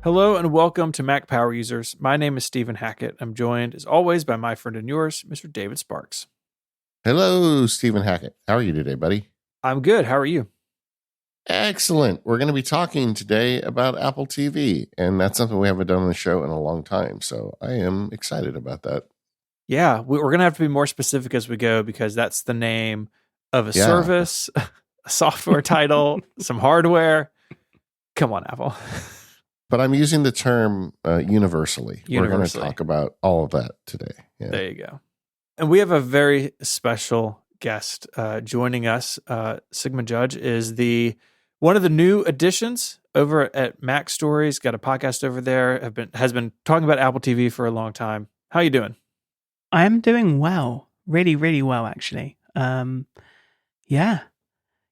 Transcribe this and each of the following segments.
Hello and welcome to Mac Power Users. My name is Stephen Hackett. I'm joined, as always, by my friend and yours, Mr. David Sparks. Hello, Stephen Hackett. How are you today, buddy? I'm good. How are you? Excellent. We're going to be talking today about Apple TV, and that's something we haven't done on the show in a long time. So I am excited about that. Yeah, we're going to have to be more specific as we go because that's the name of a service, a software title, some hardware. Come on, Apple. But I'm using the term universally. We're going to talk about all of that today. Yeah. There you go. And we have a very special guest joining us. Sigmund Judge is one of the new additions over at Mac Stories. Got a podcast over there. Has been talking about Apple TV for a long time. How you doing? I am doing well. Really, really well, actually.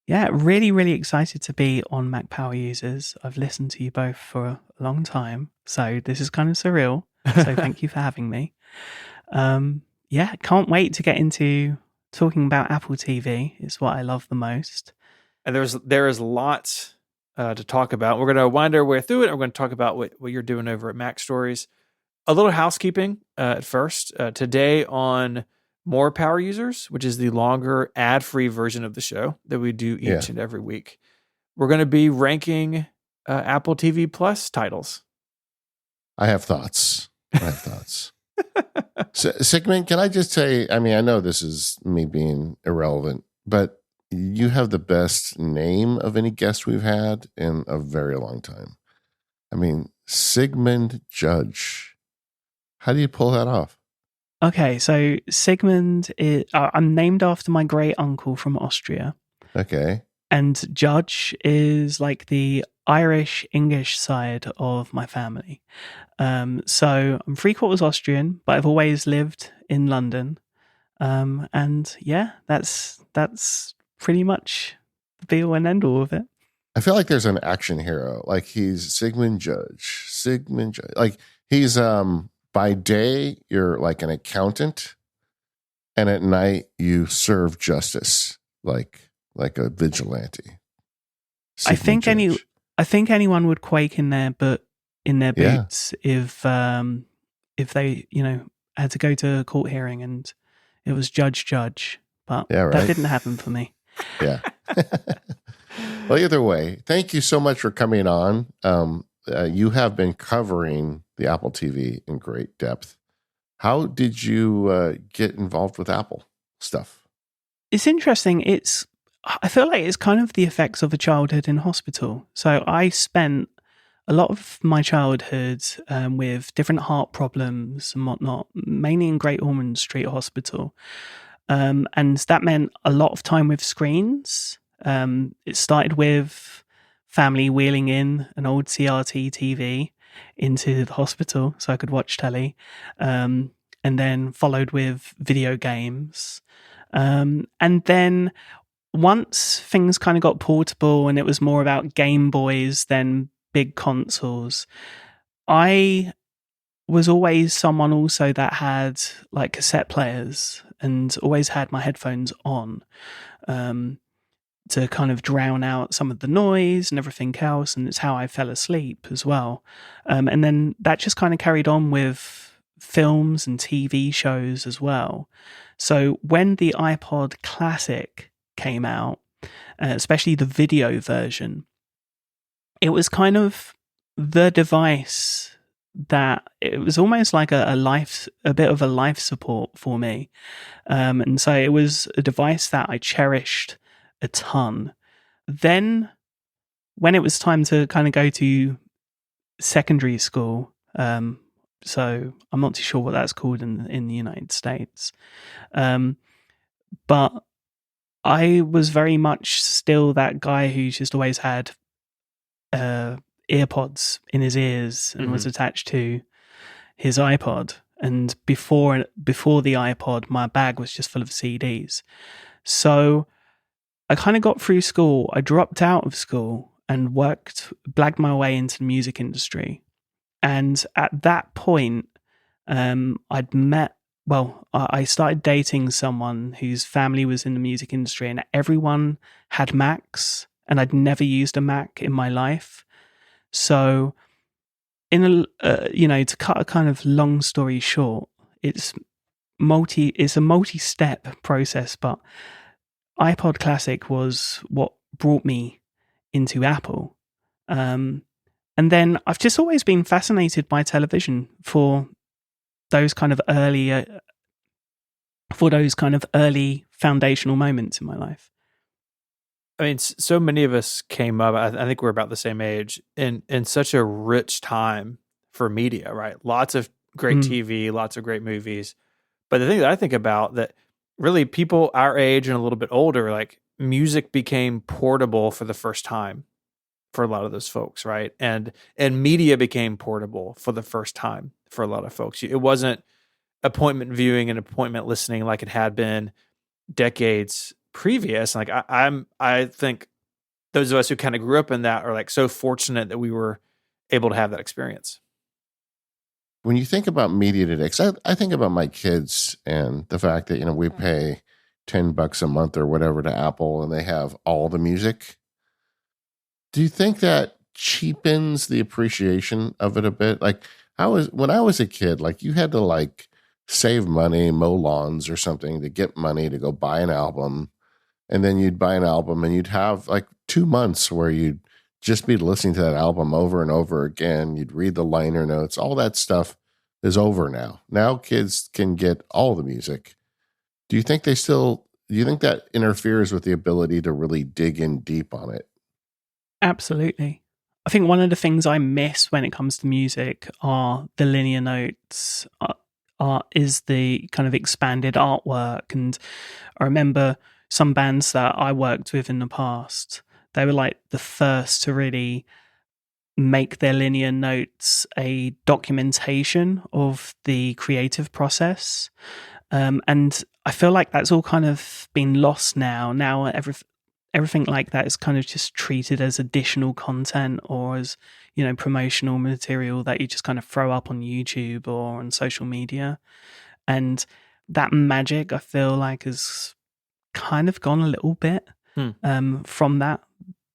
Really, really excited to be on Mac Power Users. I've listened to you both for a long time, so this is kind of surreal. So thank you for having me. Can't wait to get into talking about Apple TV. It's what I love the most. And there is lots to talk about. We're going to wind our way through it. And we're going to talk about what you're doing over at Mac Stories. A little housekeeping at first. Today on More Power Users, which is the longer ad-free version of the show that we do each and every week, we're going to be ranking Apple TV Plus titles. I have thoughts. So, Sigmund, can I just say, I know this is me being irrelevant, but you have the best name of any guest we've had in a very long time. Sigmund Judge. How do you pull that off? Okay, so Sigmund I'm named after my great uncle from Austria. Okay. And Judge is like the Irish English side of my family. So I'm 3/4 Austrian, but I've always lived in London. That's pretty much the be all and end all of it. I feel like there's an action hero. Like he's Sigmund Judge. Like he's by day you're like an accountant, and at night you serve justice like a vigilante. I think anyone would quake in their boots if they had to go to a court hearing and it was Judge, but that didn't happen for me. Yeah. Well, either way, thank you so much for coming on. You have been covering the Apple TV in great depth. How did you get involved with Apple stuff? It's interesting. I feel like it's kind of the effects of a childhood in hospital. So I spent a lot of my childhood with different heart problems and whatnot, mainly in Great Ormond Street Hospital. And that meant a lot of time with screens. It started with family wheeling in an old CRT TV into the hospital so I could watch telly, and then followed with video games. And then once things kind of got portable and it was more about Game Boys than big consoles, I was always someone also that had like cassette players and always had my headphones on to kind of drown out some of the noise and everything else. And it's how I fell asleep as well. And then that just kind of carried on with films and TV shows as well. So when the iPod Classic came out, especially the video version, it was kind of the device that it was almost like a bit of a life support for me. And so it was a device that I cherished a ton. Then when it was time to kind of go to secondary school, so I'm not too sure what that's called in the United States, but I was very much still that guy who's just always had earpods in his ears and was attached to his iPod. And before the iPod, my bag was just full of CDs. So I kind of got through school. I dropped out of school and blagged my way into the music industry. And at that point, I started dating someone whose family was in the music industry, and everyone had Macs, and I'd never used a Mac in my life. So to cut a kind of long story short, it's a multi-step process, but iPod Classic was what brought me into Apple. And then I've just always been fascinated by television for those kind of early foundational moments in my life. I mean, so many of us came up, I think we're about the same age, in such a rich time for media, right? Lots of great TV, lots of great movies. But the thing that I think about, that really people our age and a little bit older, like, music became portable for the first time for a lot of those folks, right? And media became portable for the first time for a lot of folks. It wasn't appointment viewing and appointment listening like it had been decades previous. Like, I think those of us who kind of grew up in that are like so fortunate that we were able to have that experience. When you think about media today, because I think about my kids and the fact that, we pay $10 a month or whatever to Apple and they have all the music. Do you think that cheapens the appreciation of it a bit? Like, when I was a kid, like, you had to like save money, mow lawns or something to get money to go buy an album. And then you'd buy an album and you'd have like 2 months where you'd just be listening to that album over and over again. You'd read the liner notes. All that stuff is over now. Now kids can get all the music. Do you think that interferes with the ability to really dig in deep on it? Absolutely. I think one of the things I miss when it comes to music are the linear notes, is the kind of expanded artwork. And I remember some bands that I worked with in the past, they were like the first to really make their linear notes a documentation of the creative process. And I feel like that's all kind of been lost now. Now everything like that is kind of just treated as additional content or as, promotional material that you just kind of throw up on YouTube or on social media. And that magic, I feel like, has kind of gone a little bit from that.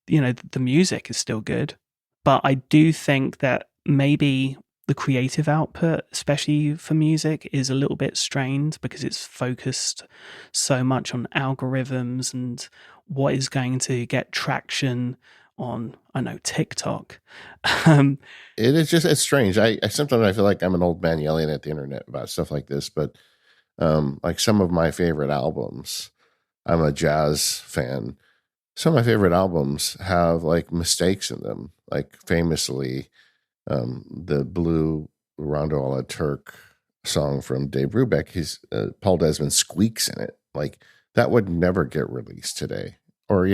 The music is still good, but I do think that maybe the creative output, especially for music, is a little bit strained because it's focused so much on algorithms and what is going to get traction on, TikTok. It's strange. I sometimes I feel like I'm an old man yelling at the internet about stuff like this, but like some of my favorite albums, I'm a jazz fan. Some of my favorite albums have like mistakes in them, like famously the Blue Rondo a la Turk song from Dave Brubeck. Paul Desmond squeaks in it. Like, that would never get released today. Or,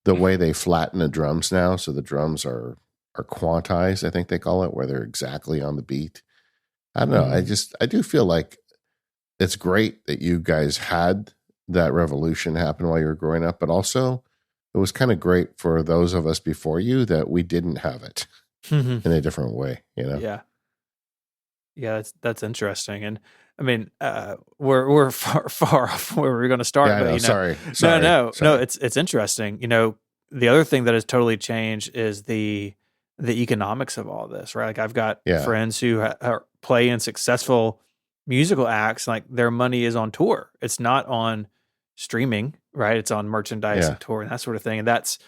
the way they flatten the drums now, so the drums are quantized, I think they call it, where they're exactly on the beat. I don't know. I do feel like it's great that you guys had that revolution happen while you were growing up, but also it was kind of great for those of us before you that we didn't have it in a different way, Yeah. That's interesting. And I mean, we're far off where we're going to start. Yeah, but, sorry. No. It's interesting. The other thing that has totally changed is the economics of all this, right? Like, I've got friends who play in successful musical acts. Like, their money is on tour. It's not on streaming, right? It's on merchandise and tour and that sort of thing. And that's,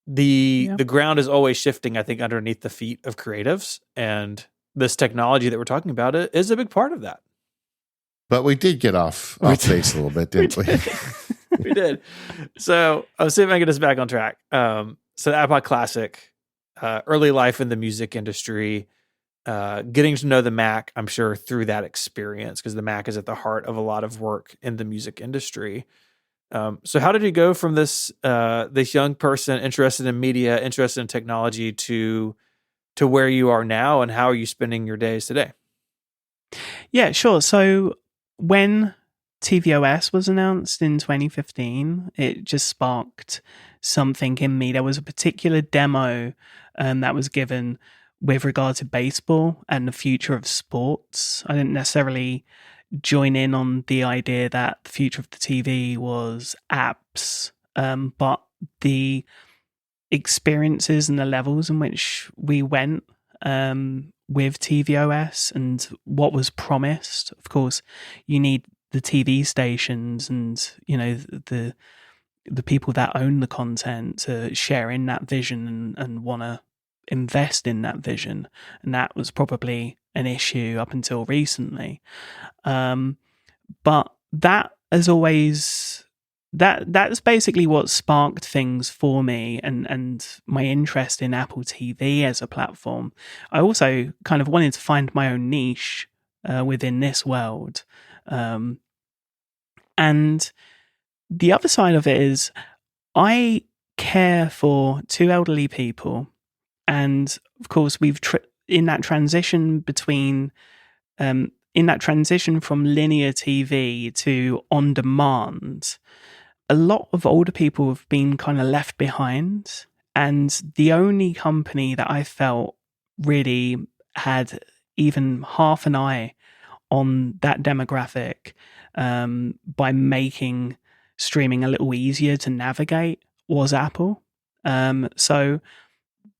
the ground is always shifting, I think, underneath the feet of creatives, and this technology that we're talking about is a big part of that. But we did get off base a little bit, didn't we? We did. So I'll see if I can get us back on track. So the iPod Classic, early life in the music industry, getting to know the Mac, I'm sure, through that experience, because the Mac is at the heart of a lot of work in the music industry. So how did you go from this young person interested in media, interested in technology, to where you are now, and how are you spending your days today? Yeah, sure. So when tvOS was announced in 2015, it just sparked something in me. There was a particular demo that was given with regard to baseball and the future of sports. I didn't necessarily join in on the idea that the future of the TV was apps, but the experiences and the levels in which we went with tvOS and what was promised. Of course, you need the TV stations and the people that own the content to share in that vision and want to invest in that vision, and that was probably an issue up until recently. But that as always, that's basically what sparked things for me and my interest in Apple TV as a platform. I also kind of wanted to find my own niche within this world. And the other side of it is I care for two elderly people. And of course, we've in that transition from linear TV to on demand, a lot of older people have been kind of left behind. And the only company that I felt really had even half an eye on that demographic by making streaming a little easier to navigate was Apple. So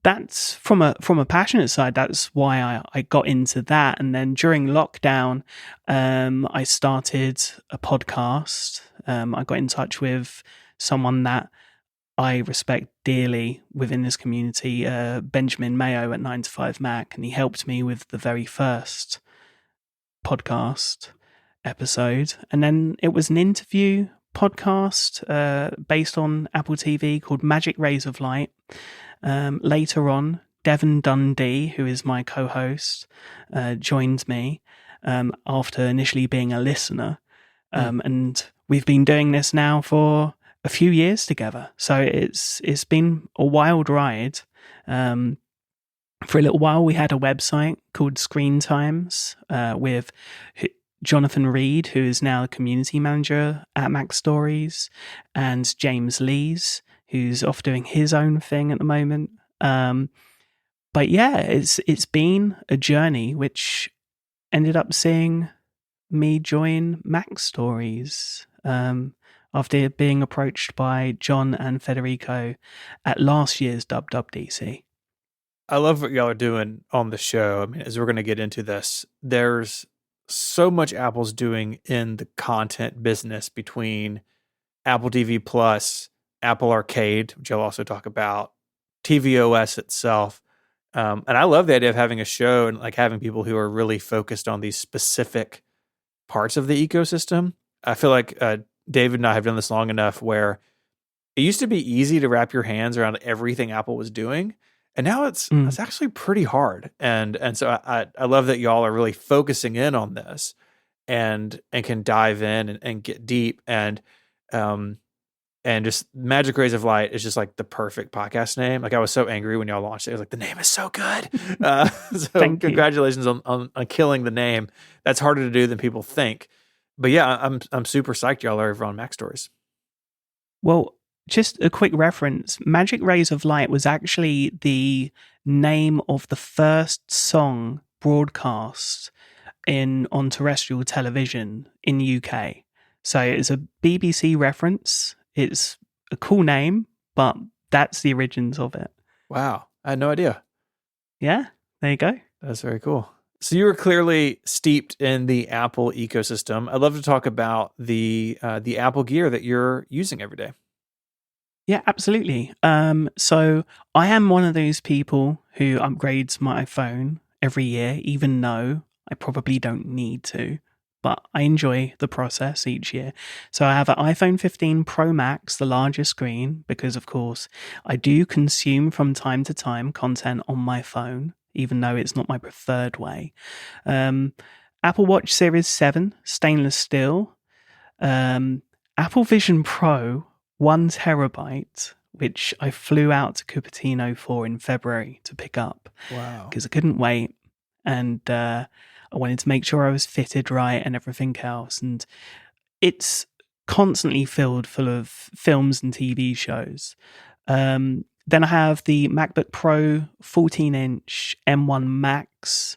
that's from a passionate side. That's why I got into that. And then during lockdown, I started a podcast. I got in touch with someone that I respect dearly within this community, Benjamin Mayo at 9 to 5 Mac, and he helped me with the very first podcast episode. And then it was an interview podcast based on Apple TV called Magic Rays of Light. Later on, Devon Dundee, who is my co-host, joined me after initially being a listener. And we've been doing this now for a few years together. So it's been a wild ride. For a little while, we had a website called Screen Times with Jonathan Reed, who is now the community manager at Mac Stories, and James Lees, who's off doing his own thing at the moment. But yeah, it's been a journey which ended up seeing me join Mac Stories after being approached by John and Federico at last year's WWDC. I love what y'all are doing on the show. I mean, as we're going to get into this, there's so much Apple's doing in the content business between Apple TV Plus, Apple Arcade, which I'll also talk about, tvOS itself. And I love the idea of having a show and like having people who are really focused on these specific parts of the ecosystem. I feel like David and I have done this long enough where it used to be easy to wrap your hands around everything Apple was doing. And now it's actually pretty hard. And so I love that y'all are really focusing in on this and can dive in and get deep. And just Magic Rays of Light is just like the perfect podcast name. Like I was so angry when y'all launched it. I was like, the name is so good. So congratulations on killing the name. That's harder to do than people think. But yeah, I'm super psyched y'all are over on Mac Stories. Well, just a quick reference. Magic Rays of Light was actually the name of the first song broadcast on terrestrial television in the UK. So it's a BBC reference. It's a cool name, but that's the origins of it. Wow. I had no idea. Yeah, there you go. That's very cool. So you were clearly steeped in the Apple ecosystem. I'd love to talk about the Apple gear that you're using every day. Yeah, absolutely. So I am one of those people who upgrades my phone every year, even though I probably don't need to, but I enjoy the process each year. So I have an iPhone 15 Pro Max, the larger screen, because of course I do consume from time to time content on my phone, even though it's not my preferred way. Apple Watch Series 7, stainless steel. Apple Vision Pro, 1 terabyte, which I flew out to Cupertino for in February to pick up. Wow. Because I couldn't wait. And I wanted to make sure I was fitted right and everything else. And it's constantly full of films and TV shows. Then I have the MacBook Pro 14-inch M1 Max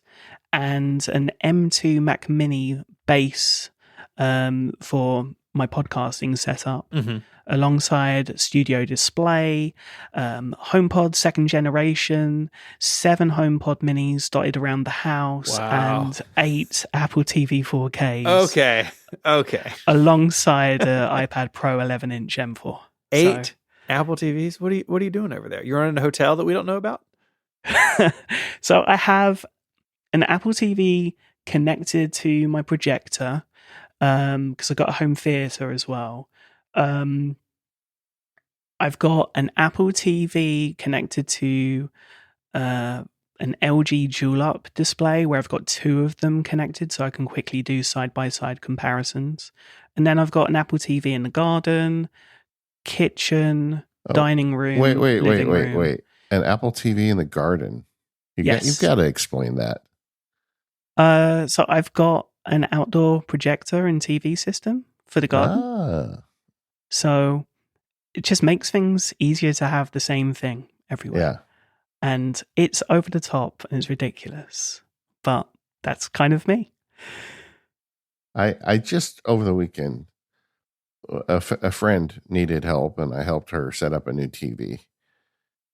and an M2 Mac Mini base for my podcasting setup, Mm-hmm. alongside studio display, HomePod second generation, 7 HomePod minis dotted around the house, Wow. and 8 Apple TV 4Ks. Okay. Alongside iPad Pro 11-inch M4. 8 Apple TVs. What are you doing over there? You're in a hotel that we don't know about? So I have an Apple TV connected to my projector, because I've got a home theater as well. I've got an Apple TV connected to an LG Dual Up display where I've got 2 of them connected so I can quickly do side-by-side comparisons. And then I've got an Apple TV in the garden, kitchen, dining room, living room. Wait. An Apple TV in the garden. You've got to explain that. So I've got an outdoor projector and TV system for the garden. So it just makes things easier to have the same thing everywhere. Yeah. And it's over the top and it's ridiculous. But that's kind of me. I just, over the weekend, a friend needed help and I helped her set up a new TV.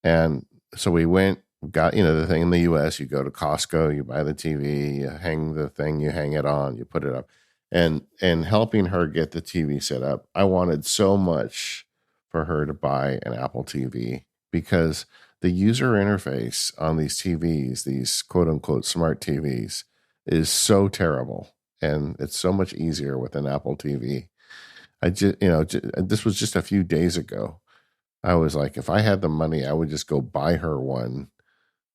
And so we got, the thing in the US, you go to Costco, you buy the TV, you hang the thing, you hang it on, you put it up. And helping her get the TV set up, I wanted so much for her to buy an Apple TV because the user interface on these TVs, these quote unquote smart TVs, is so terrible. And it's so much easier with an Apple TV. This was just a few days ago. I was like, if I had the money, I would just go buy her one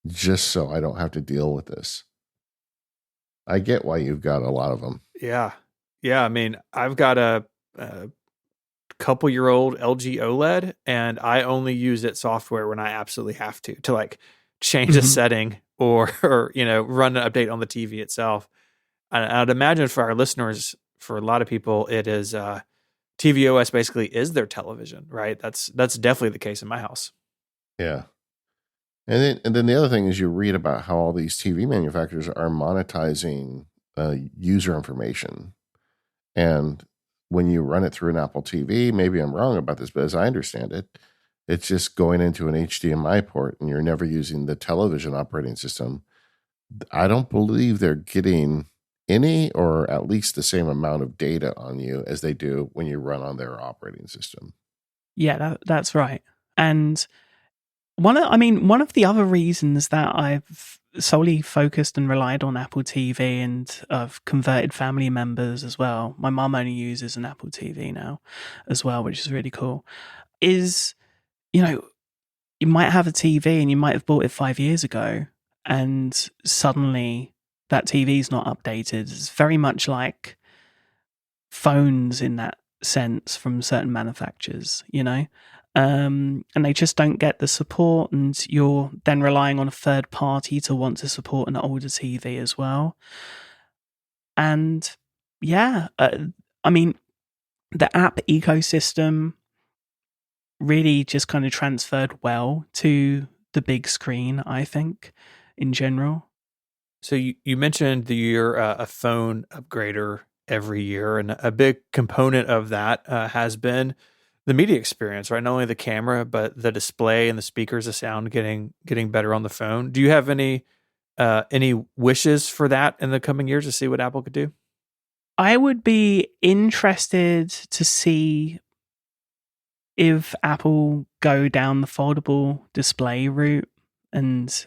just so I don't have to deal with this. I get why you've got a lot of them. Yeah. I mean, I've got a couple-year-old LG OLED, and I only use it software when I absolutely have to like change a setting or run an update on the TV itself. I'd imagine for our listeners, for a lot of people, it is tvOS basically is their television, right? That's definitely the case in my house. Yeah. And then the other thing is you read about how all these TV manufacturers are monetizing user information. And when you run it through an Apple TV, maybe I'm wrong about this, but as I understand it, it's just going into an HDMI port and you're never using the television operating system. I don't believe they're getting any or at least the same amount of data on you as they do when you run on their operating system. Yeah, that's right. And one of the other reasons that I've solely focused and relied on Apple TV, and I've converted family members as well. My mum only uses an Apple TV now as well, which is really cool, is, you might have a TV and you might have bought it 5 years ago and suddenly that TV is not updated. It's very much like phones in that sense from certain manufacturers, and they just don't get the support, and you're then relying on a third party to want to support an older TV as well. And yeah, the app ecosystem really just kind of transferred well to the big screen, I think, in general. So you mentioned that you're a phone upgrader every year, and a big component of that has been the media experience, right? Not only the camera, but the display and the speakers, the sound getting better on the phone. Do you have any wishes for that in the coming years to see what Apple could do? I would be interested to see if Apple go down the foldable display route, and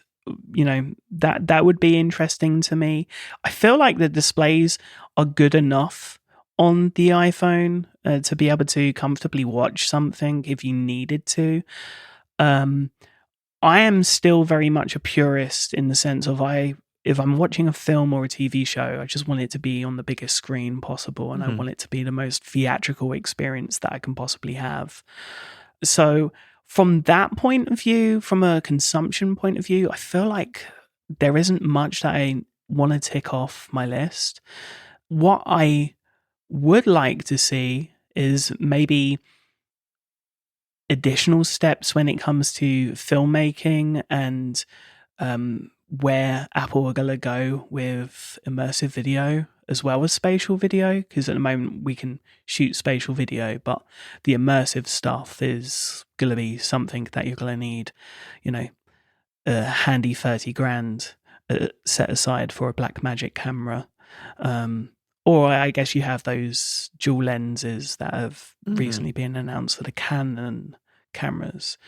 that would be interesting to me. I feel like the displays are good enough on the iPhone to be able to comfortably watch something if you needed to. I am still very much a purist in the sense of if I'm watching a film or a TV show, I just want it to be on the biggest screen possible, and I want it to be the most theatrical experience that I can possibly have. So from that point of view, from a consumption point of view, I feel like there isn't much that I want to tick off my list. What I would like to see is maybe additional steps when it comes to filmmaking and where Apple are going to go with immersive video as well as spatial video, because at the moment we can shoot spatial video, but the immersive stuff is going to be something that you're going to need, a handy 30 grand set aside for a Blackmagic camera. Or I guess you have those dual lenses that have recently been announced for the Canon cameras.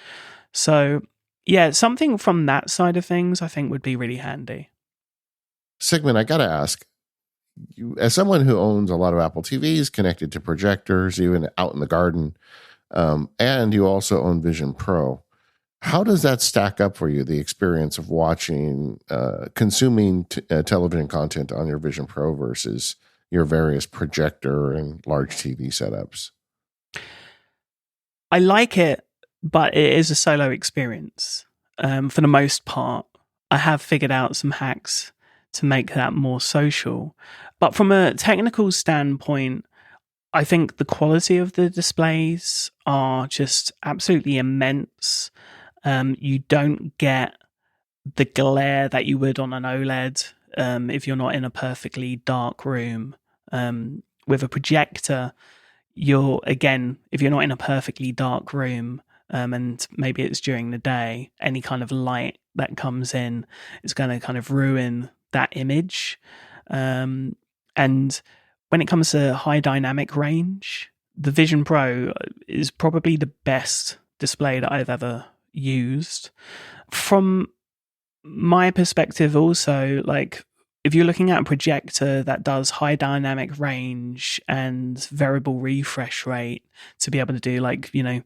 So yeah, something from that side of things I think would be really handy. Sigmund, I got to ask, you, as someone who owns a lot of Apple TVs connected to projectors, even out in the garden, and you also own Vision Pro, how does that stack up for you, the experience of watching, consuming television content on your Vision Pro versus your various projector and large TV setups? I like it, but it is a solo experience. For the most part, I have figured out some hacks to make that more social. But from a technical standpoint, I think the quality of the displays are just absolutely immense. You don't get the glare that you would on an OLED if you're not in a perfectly dark room. With a projector, if you're not in a perfectly dark room, and maybe it's during the day, any kind of light that comes in is going to kind of ruin that image. And when it comes to high dynamic range, the Vision Pro is probably the best display that I've ever used. From my perspective also, like, if you're looking at a projector that does high dynamic range and variable refresh rate to be able to do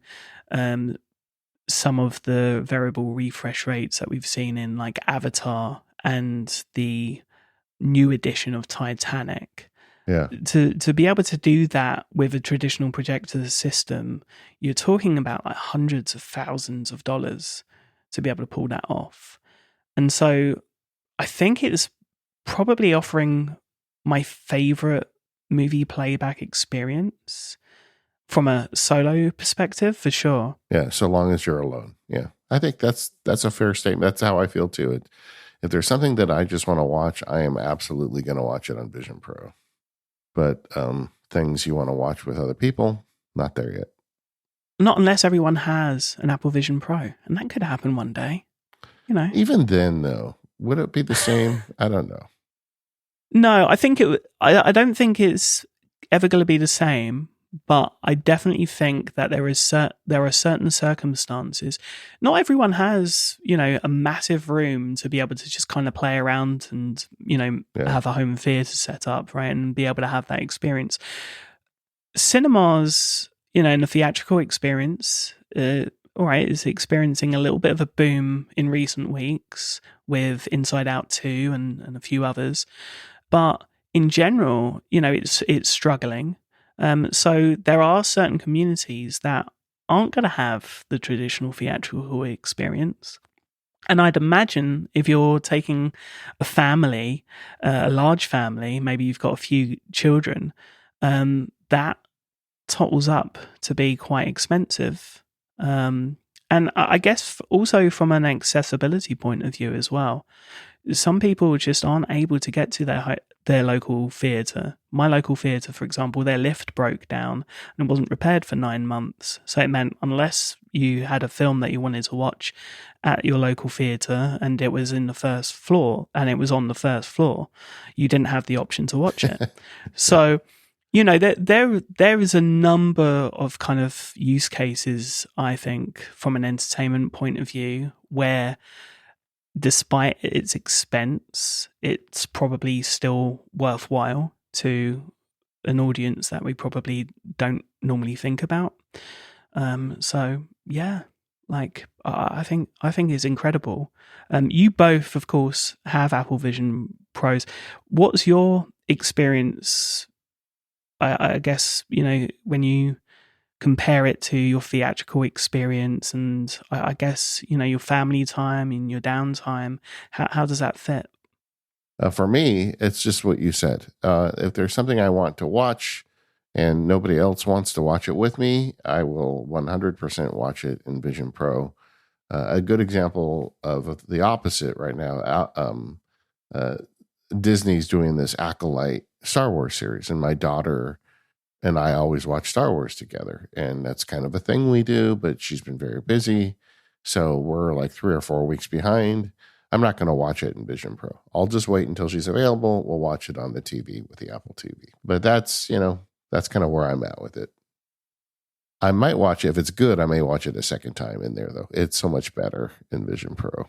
some of the variable refresh rates that we've seen in like Avatar and the new edition of Titanic. Yeah. To be able to do that with a traditional projector system, you're talking about like hundreds of thousands of dollars to be able to pull that off. And so I think it's probably offering my favorite movie playback experience from a solo perspective, for sure. Yeah, so long as you're alone. Yeah, I think that's a fair statement. That's how I feel too. If there's something that I just want to watch, I am absolutely going to watch it on Vision Pro. But things you want to watch with other people, not there yet. Not unless everyone has an Apple Vision Pro, and that could happen one day. Even then, though, would it be the same? I don't know. No, I think I don't think it's ever going to be the same. But I definitely think that there are certain circumstances. Not everyone has, a massive room to be able to just kind of play around and, have a home theater set up, right, and be able to have that experience. Cinemas, in the theatrical experience, all right, is experiencing a little bit of a boom in recent weeks with Inside Out 2 and a few others. But in general, it's struggling. So there are certain communities that aren't going to have the traditional theatrical experience. And I'd imagine if you're taking a family, a large family, maybe you've got a few children, that totals up to be quite expensive. And I guess also from an accessibility point of view as well, some people just aren't able to get to their local theatre. My local theatre, for example, their lift broke down and wasn't repaired for 9 months. So it meant unless you had a film that you wanted to watch at your local theatre and it was in the first floor and it was on the first floor, you didn't have the option to watch it. So, there is a number of kind of use cases, I think, from an entertainment point of view, where despite its expense, it's probably still worthwhile to an audience that we probably don't normally think about. So yeah, like I think it's incredible. You both, of course, have Apple Vision Pros. What's your experience? I guess when you compare it to your theatrical experience and I guess, your family time and your downtime, how does that fit? For me, it's just what you said. If there's something I want to watch and nobody else wants to watch it with me, I will 100% watch it in Vision Pro. A good example of the opposite right now, Disney's doing this Acolyte Star Wars series, and my daughter and I always watch Star Wars together. And that's kind of a thing we do, but she's been very busy. So we're like 3 or 4 weeks behind. I'm not going to watch it in Vision Pro. I'll just wait until she's available. We'll watch it on the TV with the Apple TV. But that's kind of where I'm at with it. I might watch it. If it's good, I may watch it a second time in there, though. It's so much better in Vision Pro.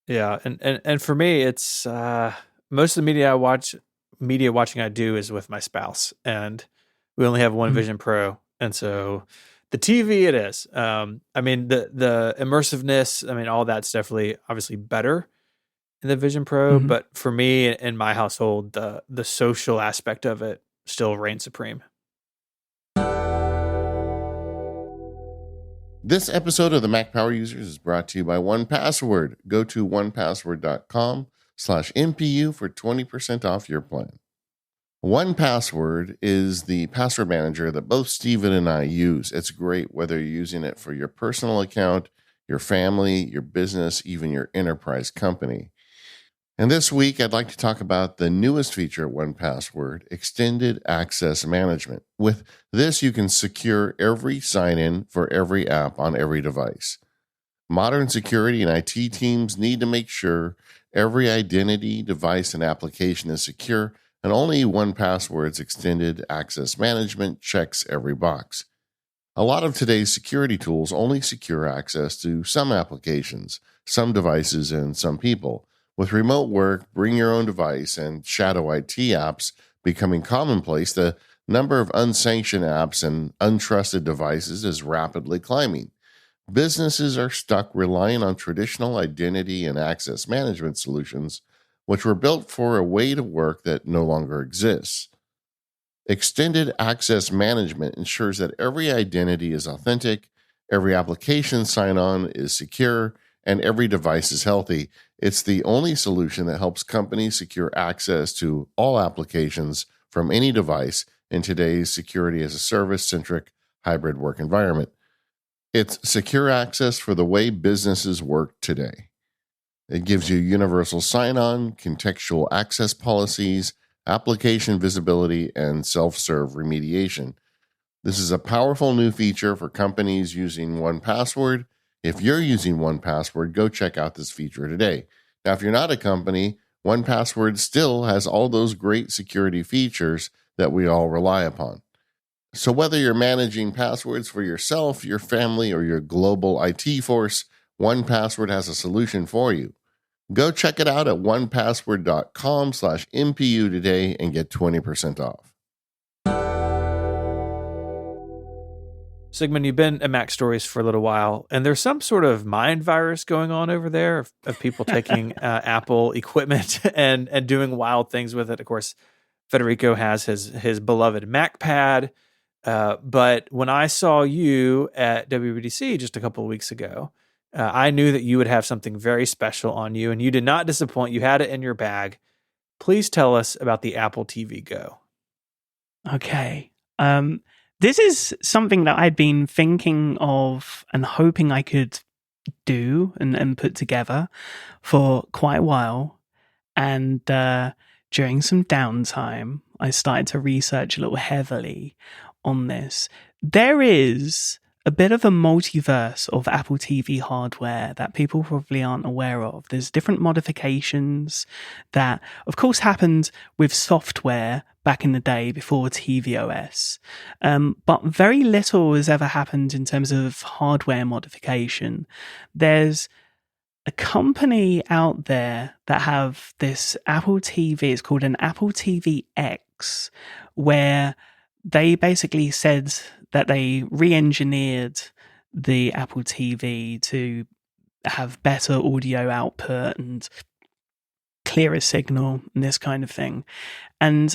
Yeah. And for me, it's most of the media watching I do is with my spouse, and we only have one Vision Pro. And so the TV it is. I mean, the immersiveness, I mean, all that's definitely obviously better in the Vision Pro, but for me in my household, the social aspect of it still reigns supreme. This episode of the Mac Power Users is brought to you by 1Password. Go to 1password.com/MPU for 20% off your plan. 1Password is the password manager that both Steven and I use. It's great whether you're using it for your personal account, your family, your business, even your enterprise company. And this week, I'd like to talk about the newest feature at 1Password, Extended Access Management. With this, you can secure every sign-in for every app on every device. Modern security and IT teams need to make sure every identity, device, and application is secure, and only 1Password's Extended Access Management checks every box. A lot of today's security tools only secure access to some applications, some devices, and some people. With remote work, bring your own device, and shadow IT apps becoming commonplace, the number of unsanctioned apps and untrusted devices is rapidly climbing. Businesses are stuck relying on traditional identity and access management solutions, which were built for a way to work that no longer exists. Extended Access Management ensures that every identity is authentic, every application sign-on is secure, and every device is healthy. It's the only solution that helps companies secure access to all applications from any device in today's security as a service-centric hybrid work environment. It's secure access for the way businesses work today. It gives you universal sign-on, contextual access policies, application visibility, and self-serve remediation. This is a powerful new feature for companies using 1Password. If you're using 1Password, go check out this feature today. Now, if you're not a company, 1Password still has all those great security features that we all rely upon. So whether you're managing passwords for yourself, your family, or your global IT force, 1Password has a solution for you. Go check it out at 1password.com/MPU today and get 20% off. Sigmund, you've been at Mac Stories for a little while, and there's some sort of mind virus going on over there of people taking Apple equipment and doing wild things with it. Of course, Federico has his beloved MacPad, but when I saw you at WWDC just a couple of weeks ago, I knew that you would have something very special on you, and you did not disappoint. You had it in your bag. Please tell us about the Apple TV Go. Okay. This is something that I'd been thinking of and hoping I could do and put together for quite a while. And during some downtime, I started to research a little heavily on this. There is a bit of a multiverse of Apple TV hardware that people probably aren't aware of. There's different modifications that, of course, happened with software back in the day before tvOS. But very little has ever happened in terms of hardware modification. There's a company out there that have this Apple TV. It's called an Apple TV X, where they basically said that they re-engineered the Apple TV to have better audio output and clearer signal and this kind of thing. And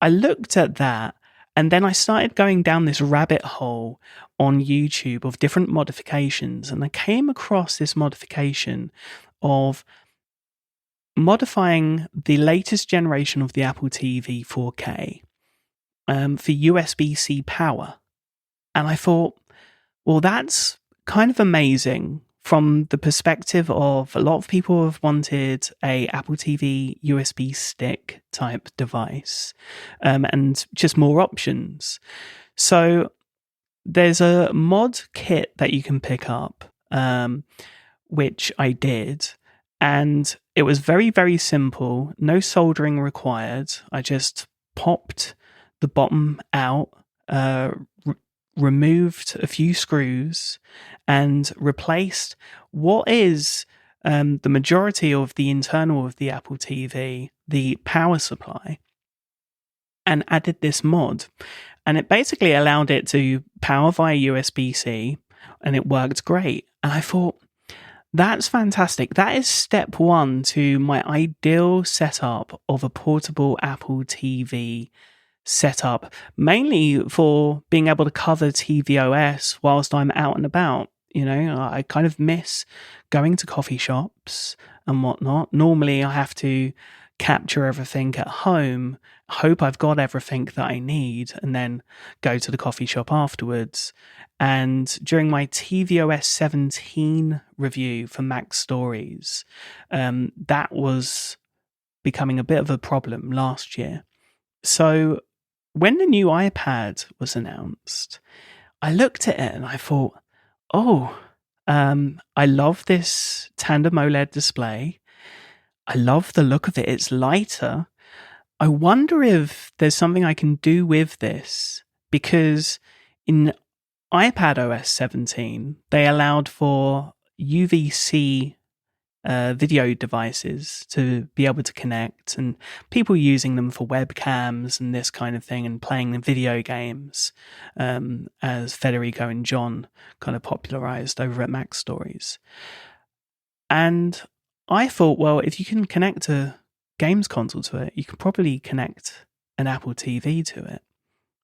I looked at that, and then I started going down this rabbit hole on YouTube of different modifications, and I came across this modification of modifying the latest generation of the Apple TV 4K for USB-C power. And I thought, well, that's kind of amazing from the perspective of a lot of people have wanted a Apple TV USB stick type device, and just more options. So there's a mod kit that you can pick up, which I did, and it was very, very simple. No soldering required. I just popped the bottom out, removed a few screws, and replaced what is the majority of the internal of the Apple TV, the power supply, and added this mod. And it basically allowed it to power via USB-C, and it worked great. And I thought, that's fantastic. That is step one to my ideal setup of a portable Apple TV setup, mainly for being able to cover tvOS whilst I'm out and about. You know, I kind of miss going to coffee shops and whatnot. Normally, I have to capture everything at home, hope I've got everything that I need, and then go to the coffee shop afterwards. And during my tvOS 17 review for Mac Stories, that was becoming a bit of a problem last year. So when the new iPad was announced, I looked at it and I thought, I love this tandem OLED display. I love the look of it. It's lighter. I wonder if there's something I can do with this, because in iPad OS 17, they allowed for UVC video devices to be able to connect, and people using them for webcams and this kind of thing, and playing the video games, as Federico and John kind of popularized over at Mac Stories. And I thought, well, if you can connect a games console to it, you can probably connect an Apple TV to it.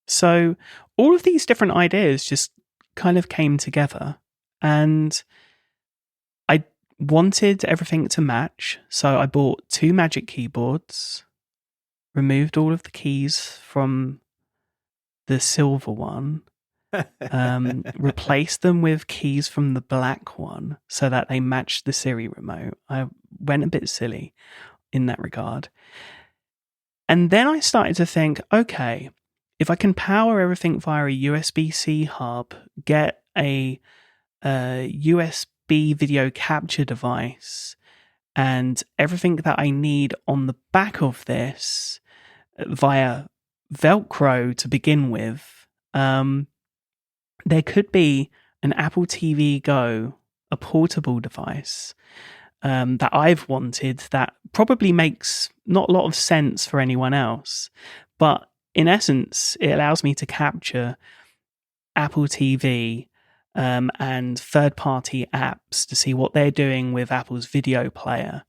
So all of these different ideas just kind of came together, and I wanted everything to match. So I bought 2 Magic keyboards, removed all of the keys from the silver one, replaced them with keys from the black one so that they matched the Siri remote. I went a bit silly in that regard. And then I started to think, okay, if I can power everything via a USB-C hub, get a USB video capture device, and everything that I need on the back of this via Velcro to begin with, there could be an Apple TV Go, a portable device that I've wanted, that probably makes not a lot of sense for anyone else. But in essence, it allows me to capture Apple TV and third-party apps to see what they're doing with Apple's video player,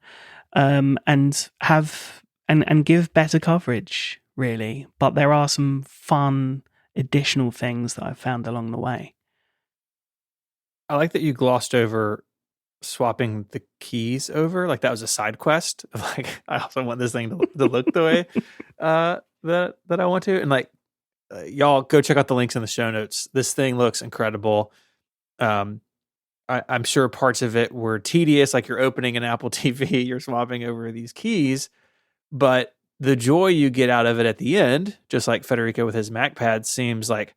and have and give better coverage, really. But there are some fun additional things that I've found along the way. I like that you glossed over swapping the keys over. Like that was a side quest of like, I also want this thing to look the way that I want to. And like, y'all go check out the links in the show notes. This thing looks incredible. I'm sure parts of it were tedious, like you're opening an Apple TV, you're swapping over these keys, but the joy you get out of it at the end, just like Federico with his MacPad, seems like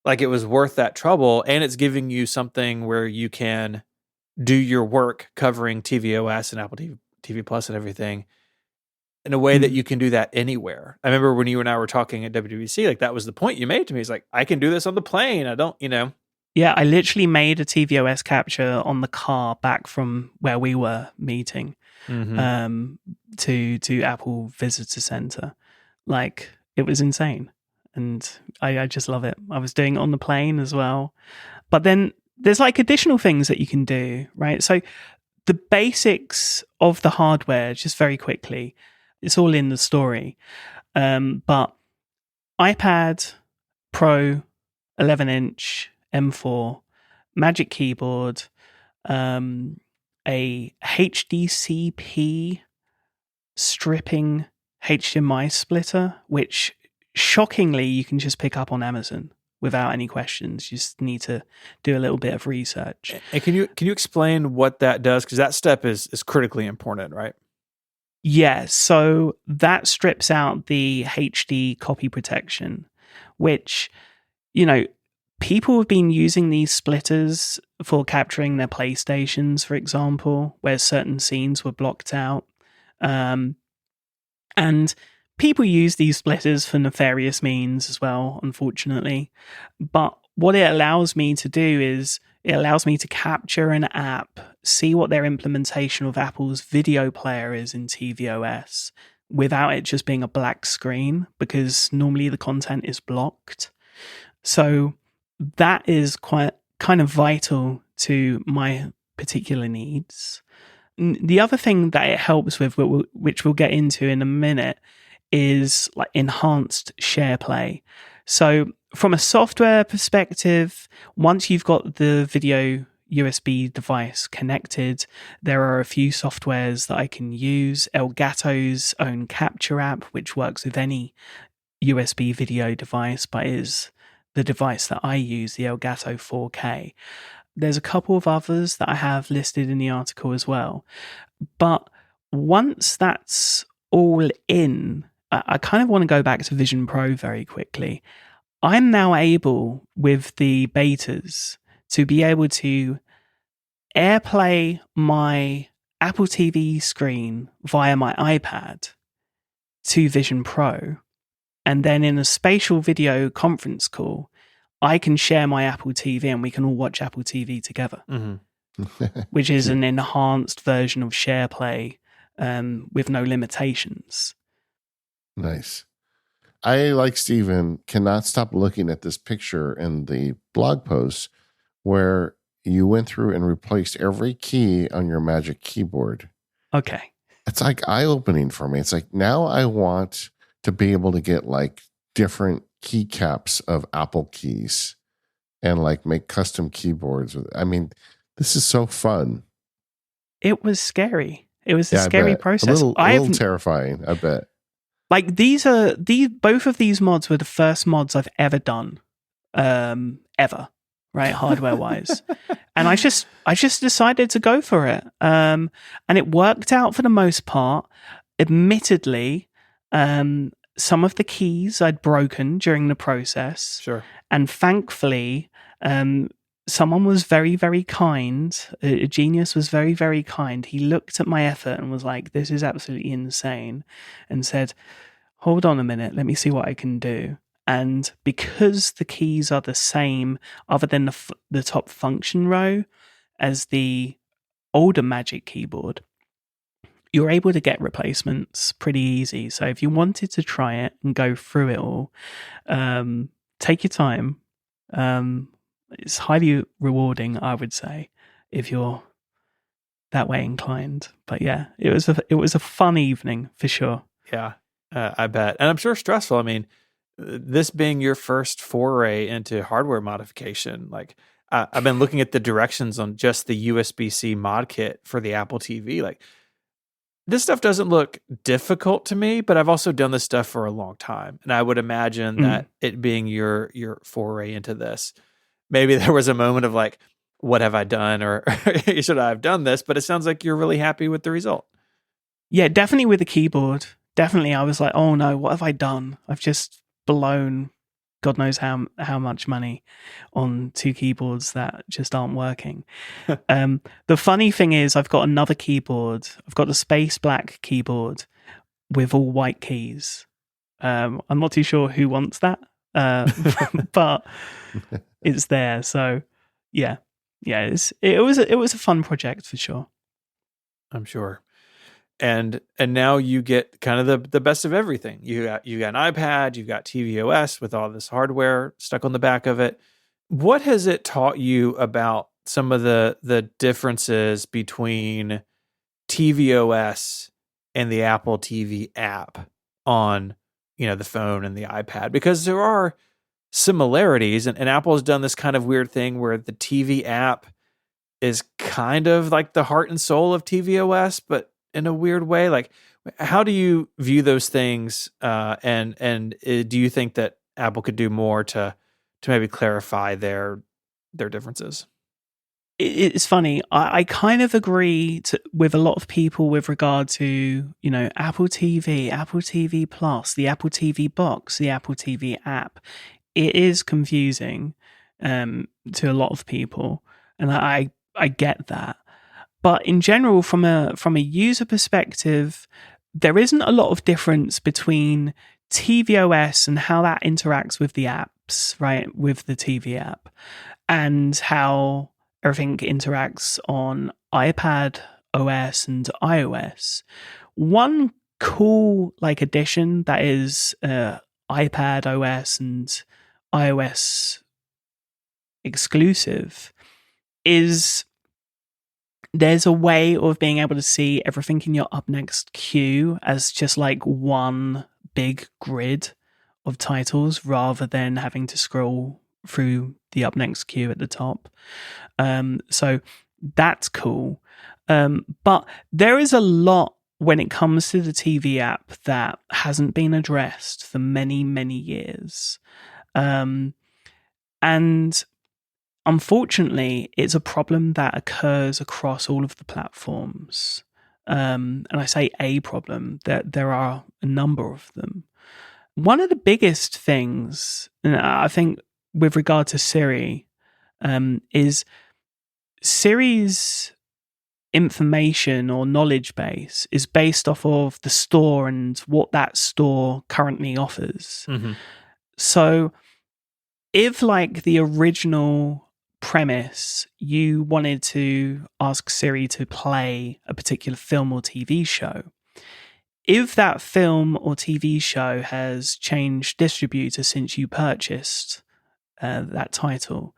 it was worth that trouble, and it's giving you something where you can do your work covering tvOS and Apple TV Plus and everything in a way that you can do that anywhere. I remember when you and I were talking at WWDC, like that was the point you made to me. It's like, I can do this on the plane. I don't, Yeah, I literally made a tvOS capture on the car back from where we were meeting, to Apple Visitor Center. Like, it was insane. And I just love it. I was doing it on the plane as well. But then there's like additional things that you can do, right? So the basics of the hardware, just very quickly, it's all in the story. But iPad Pro 11-inch M4, Magic Keyboard, a HDCP stripping HDMI splitter, which shockingly you can just pick up on Amazon, without any questions. You just need to do a little bit of research. And can you explain what that does? Because that step is critically important, right? Yeah, so that strips out the HD copy protection, which, people have been using these splitters for capturing their PlayStations, for example, where certain scenes were blocked out. And people use these splitters for nefarious means as well, unfortunately. But what it allows me to do is it allows me to capture an app, see what their implementation of Apple's video player is in tvOS without it just being a black screen, because normally the content is blocked. So that is quite kind of vital to my particular needs. The other thing that it helps with, which we'll get into in a minute, is like enhanced share play. So from a software perspective, once you've got the video USB device connected, there are a few softwares that I can use. Elgato's own capture app, which works with any USB video device, but is the device that I use, the Elgato 4K. There's a couple of others that I have listed in the article as well. But once that's all in, I kind of want to go back to Vision Pro very quickly. I'm now able, with the betas, to be able to AirPlay my Apple TV screen via my iPad to Vision Pro. And then in a spatial video conference call, I can share my Apple TV and we can all watch Apple TV together, which is an enhanced version of SharePlay with no limitations. Nice. I, like Stephen, cannot stop looking at this picture in the blog post where you went through and replaced every key on your Magic Keyboard. Okay. It's like eye-opening for me. It's like, now I want to be able to get like different keycaps of Apple keys and like make custom keyboards. I mean, this is so fun. It was scary. It was a scary process. A little terrifying, I bet. Like both of these mods were the first mods I've ever done, ever, right? Hardware wise. And I just decided to go for it. And it worked out for the most part. Admittedly, some of the keys I'd broken during the process. Sure. And thankfully, someone was very, very kind. A genius was very, very kind. He looked at my effort and was like, this is absolutely insane. And said, hold on a minute, let me see what I can do. And because the keys are the same, other than the top function row as the older Magic Keyboard, you're able to get replacements pretty easy. So if you wanted to try it and go through it all, take your time. It's highly rewarding, I would say, if you're that way inclined. But yeah, it was a fun evening for sure. Yeah, I bet. And I'm sure stressful. I mean, this being your first foray into hardware modification, like I've been looking at the directions on just the USB-C mod kit for the Apple TV. Like, this stuff doesn't look difficult to me, but I've also done this stuff for a long time. And I would imagine that it being your foray into this, maybe there was a moment of like, what have I done? Or should I have done this? But it sounds like you're really happy with the result. Yeah, definitely with the keyboard. Definitely. I was like, oh no, what have I done? I've just blown God knows how much money on two keyboards that just aren't working. The funny thing is I've got another keyboard. I've got the space black keyboard with all white keys. I'm not too sure who wants that, but it's there. So yeah, it was a fun project for sure. I'm sure. And now you get kind of the best of everything. You got an iPad, you've got tvOS with all this hardware stuck on the back of it. What has it taught you about some of the differences between tvOS and the Apple TV app on, the phone and the iPad? Because there are similarities, and Apple has done this kind of weird thing where the TV app is kind of like the heart and soul of tvOS, but in a weird way. Like, how do you view those things? And do you think that Apple could do more to maybe clarify their differences. It's funny. I kind of agree with a lot of people with regard to, Apple TV, Apple TV Plus, the Apple TV box, the Apple TV app. It is confusing to a lot of people, and I get that. But in general, from a user perspective, there isn't a lot of difference between tvOS and how that interacts with the apps, right? With the TV app, and how everything interacts on iPad OS and iOS. One cool addition that is iPad OS and iOS exclusive is there's a way of being able to see everything in your up next queue as just one big grid of titles rather than having to scroll through the up next queue at the top. So that's cool. But there is a lot when it comes to the TV app that hasn't been addressed for many, many years. And unfortunately, it's a problem that occurs across all of the platforms. And I say a problem, that there are a number of them. One of the biggest things, and I think with regard to Siri, is Siri's information or knowledge base is based off of the store and what that store currently offers. Mm-hmm. So if the original premise, you wanted to ask Siri to play a particular film or TV show, if that film or TV show has changed distributor since you purchased that title,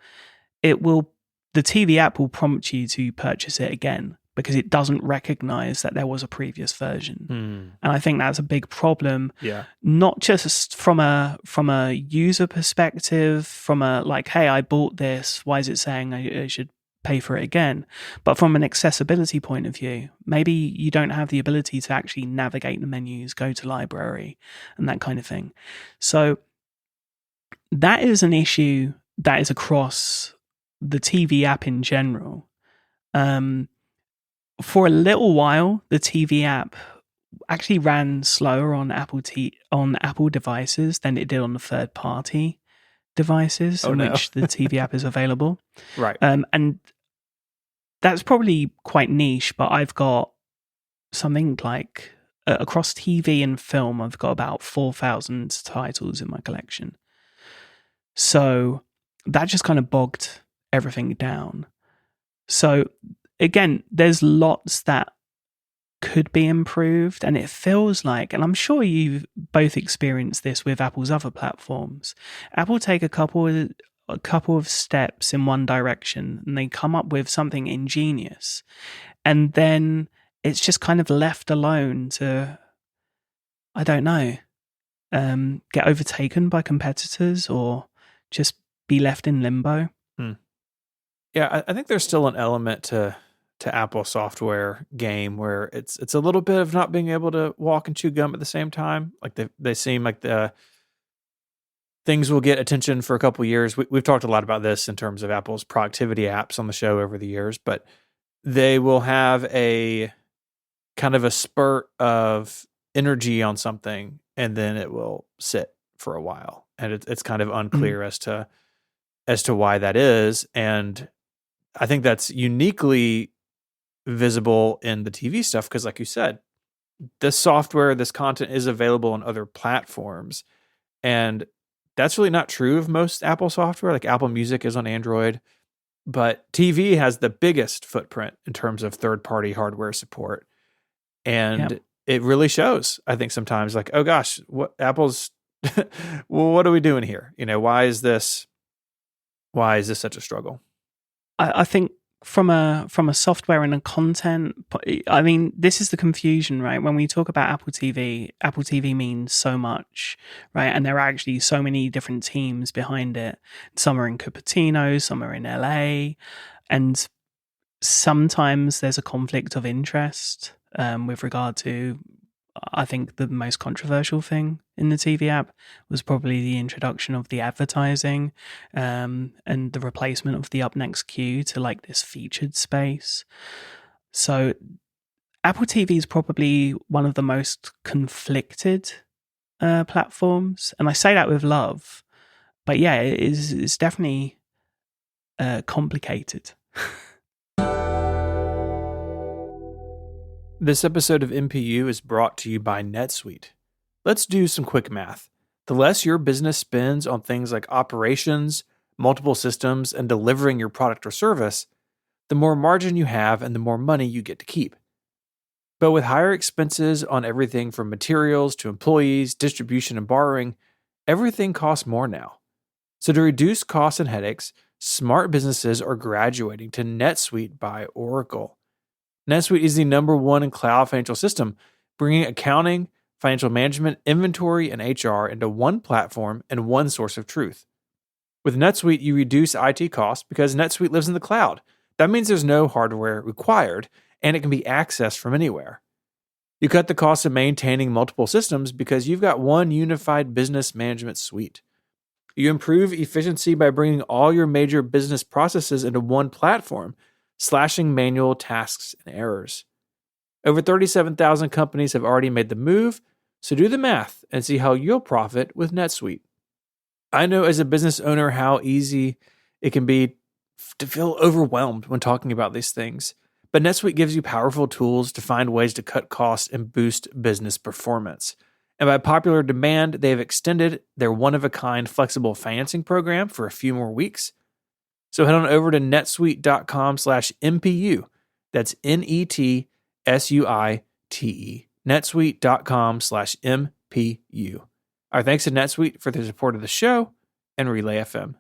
the TV app will prompt you to purchase it again because it doesn't recognize that there was a previous version. And I think that's a big problem. Yeah. Not just from a user perspective, from a hey, I bought this, why is it saying I should pay for it again? But from an accessibility point of view, maybe you don't have the ability to actually navigate the menus, go to library, and that kind of thing. So that is an issue that is across the TV app in general. For a little while, the TV app actually ran slower on Apple devices than it did on the third-party devices which the TV app is available. Right. And that's probably quite niche, but I've got something across TV and film, I've got about 4,000 titles in my collection. So that just kind of bogged everything down. So again, there's lots that could be improved, and it feels like, and I'm sure you've both experienced this with Apple's other platforms, Apple take a couple of steps in one direction and they come up with something ingenious, and then it's just kind of left alone to, I don't know, get overtaken by competitors or just be left in limbo. Yeah, I think there's still an element to Apple software game where it's a little bit of not being able to walk and chew gum at the same time. They seem like the things will get attention for a couple of years. We've talked a lot about this in terms of Apple's productivity apps on the show over the years, but they will have a kind of a spurt of energy on something and then it will sit for a while, and it's kind of unclear as to why that is. And I think that's uniquely visible in the TV stuff because, like you said, this software, this content is available on other platforms, and that's really not true of most Apple software. Like Apple Music is on Android, but TV has the biggest footprint in terms of third-party hardware support, and it really shows. I think sometimes, oh gosh, what Apple's, well, what are we doing here? Why is this such a struggle? I think from a software and a content, I mean, this is the confusion, right? When we talk about Apple TV means so much, right? And there are actually so many different teams behind it. Some are in Cupertino, some are in LA, and sometimes there's a conflict of interest with regard to I think the most controversial thing in the TV app was probably the introduction of the advertising, and the replacement of the up next queue to like this featured space. So Apple TV is probably one of the most conflicted platforms, and I say that with love. But yeah, it's definitely complicated. This episode of MPU is brought to you by NetSuite. Let's do some quick math. The less your business spends on things like operations, multiple systems, and delivering your product or service, the more margin you have and the more money you get to keep. But with higher expenses on everything from materials to employees, distribution, and borrowing, everything costs more now. So to reduce costs and headaches, smart businesses are graduating to NetSuite by Oracle. NetSuite is the #1 cloud financial system, bringing accounting, financial management, inventory, and HR into one platform and one source of truth. With NetSuite, you reduce IT costs because NetSuite lives in the cloud. That means there's no hardware required, and it can be accessed from anywhere. You cut the cost of maintaining multiple systems because you've got one unified business management suite. You improve efficiency by bringing all your major business processes into one platform, slashing manual tasks and errors. Over 37,000 companies have already made the move, so do the math and see how you'll profit with NetSuite. I know as a business owner how easy it can be to feel overwhelmed when talking about these things, but NetSuite gives you powerful tools to find ways to cut costs and boost business performance. And by popular demand, they've extended their one-of-a-kind flexible financing program for a few more weeks. So head on over to netsuite.com/MPU. That's NETSUITE. netsuite.com/MPU. Our thanks to NetSuite for their support of the show and Relay FM.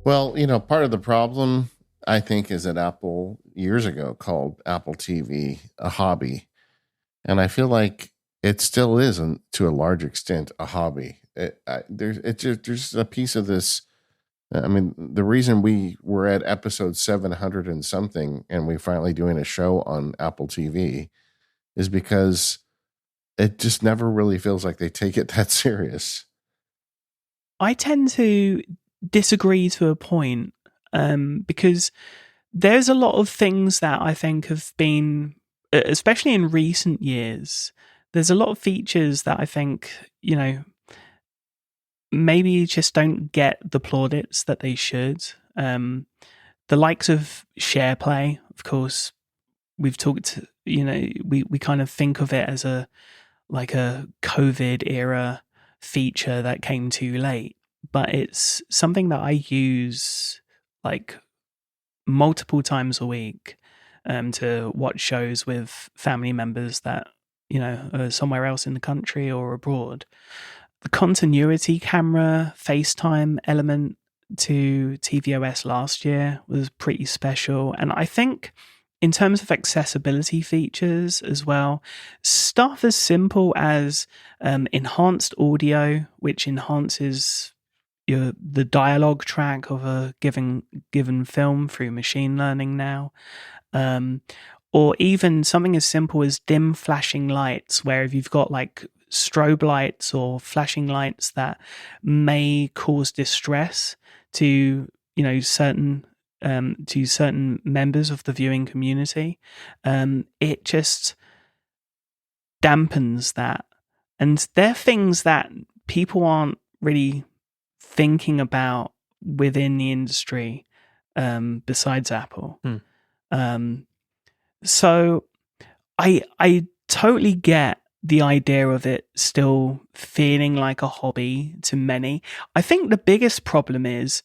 Well, part of the problem, I think, is that Apple years ago called Apple TV a hobby. And I feel like it still isn't, to a large extent, a hobby. There's a piece of this. I mean, the reason we were at episode 700 and something, and we're finally doing a show on Apple TV, is because it just never really feels like they take it that serious. I tend to disagree to a point, because there's a lot of things that I think have been, especially in recent years, there's a lot of features that I think, maybe just don't get the plaudits that they should. The likes of SharePlay, of course, we've talked, we kind of think of it as a COVID era feature that came too late, but it's something that I use like multiple times a week to watch shows with family members that, are somewhere else in the country or abroad. The continuity camera FaceTime element to tvOS last year was pretty special. And I think in terms of accessibility features as well, stuff as simple as enhanced audio, which enhances the dialogue track of a given film through machine learning now, or even something as simple as dim flashing lights, where if you've got like strobe lights or flashing lights that may cause distress to certain members of the viewing community, it just dampens that. And they're things that people aren't really thinking about within the industry, besides Apple. So I totally get the idea of it still feeling like a hobby to many. I think the biggest problem is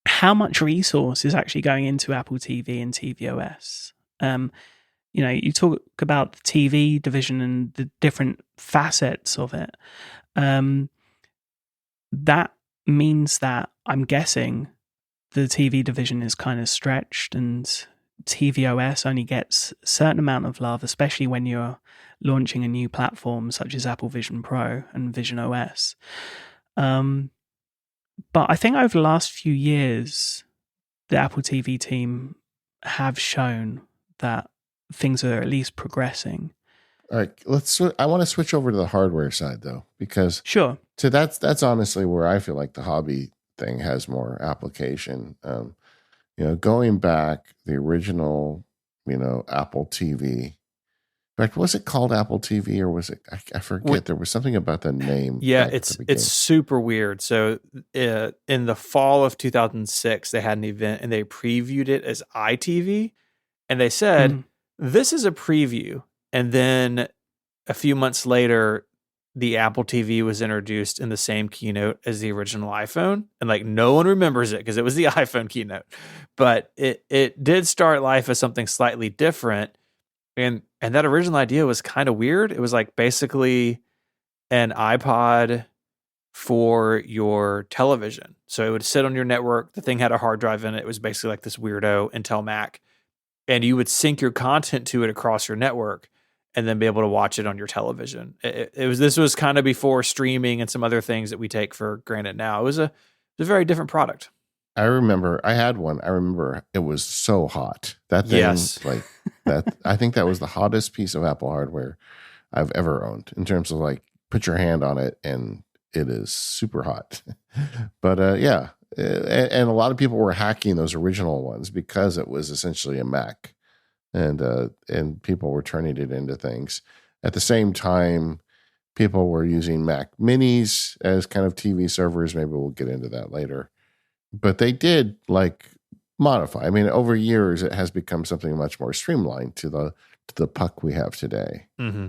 how much resource is actually going into Apple TV and tvOS. You talk about the TV division and the different facets of it. That means that I'm guessing the TV division is kind of stretched, and tvOS only gets a certain amount of love, especially when you're launching a new platform such as Apple Vision Pro and Vision OS. But I think over the last few years, the Apple TV team have shown that things are at least progressing. All right, I want to switch over to the hardware side though, because Sure. so that's honestly where I feel like the hobby thing has more application. Going back the original, Apple TV. In fact, was it called Apple TV or was it? I forget. There was something about the name. Yeah, it's super weird. So in the fall of 2006, they had an event and they previewed it as iTV, and they said this is a preview. And then a few months later, the Apple TV was introduced in the same keynote as the original iPhone, and like no one remembers it because it was the iPhone keynote, but it did start life as something slightly different. And that original idea was kind of weird. It was like basically an iPod for your television. So it would sit on your network. The thing had a hard drive in it. It was basically like this weirdo Intel Mac. And you would sync your content to it across your network and then be able to watch it on your television. This was kind of before streaming and some other things that we take for granted now. It was a very different product. I remember I had one. I remember it was so hot. That thing, yes. like that. I think that was the hottest piece of Apple hardware I've ever owned in terms of like put your hand on it and it is super hot. But yeah, and a lot of people were hacking those original ones because it was essentially a Mac, and people were turning it into things. At the same time, people were using Mac Minis as kind of TV servers. Maybe we'll get into that later. But they did like modify. I mean, over years, it has become something much more streamlined to the puck we have today. Mm-hmm.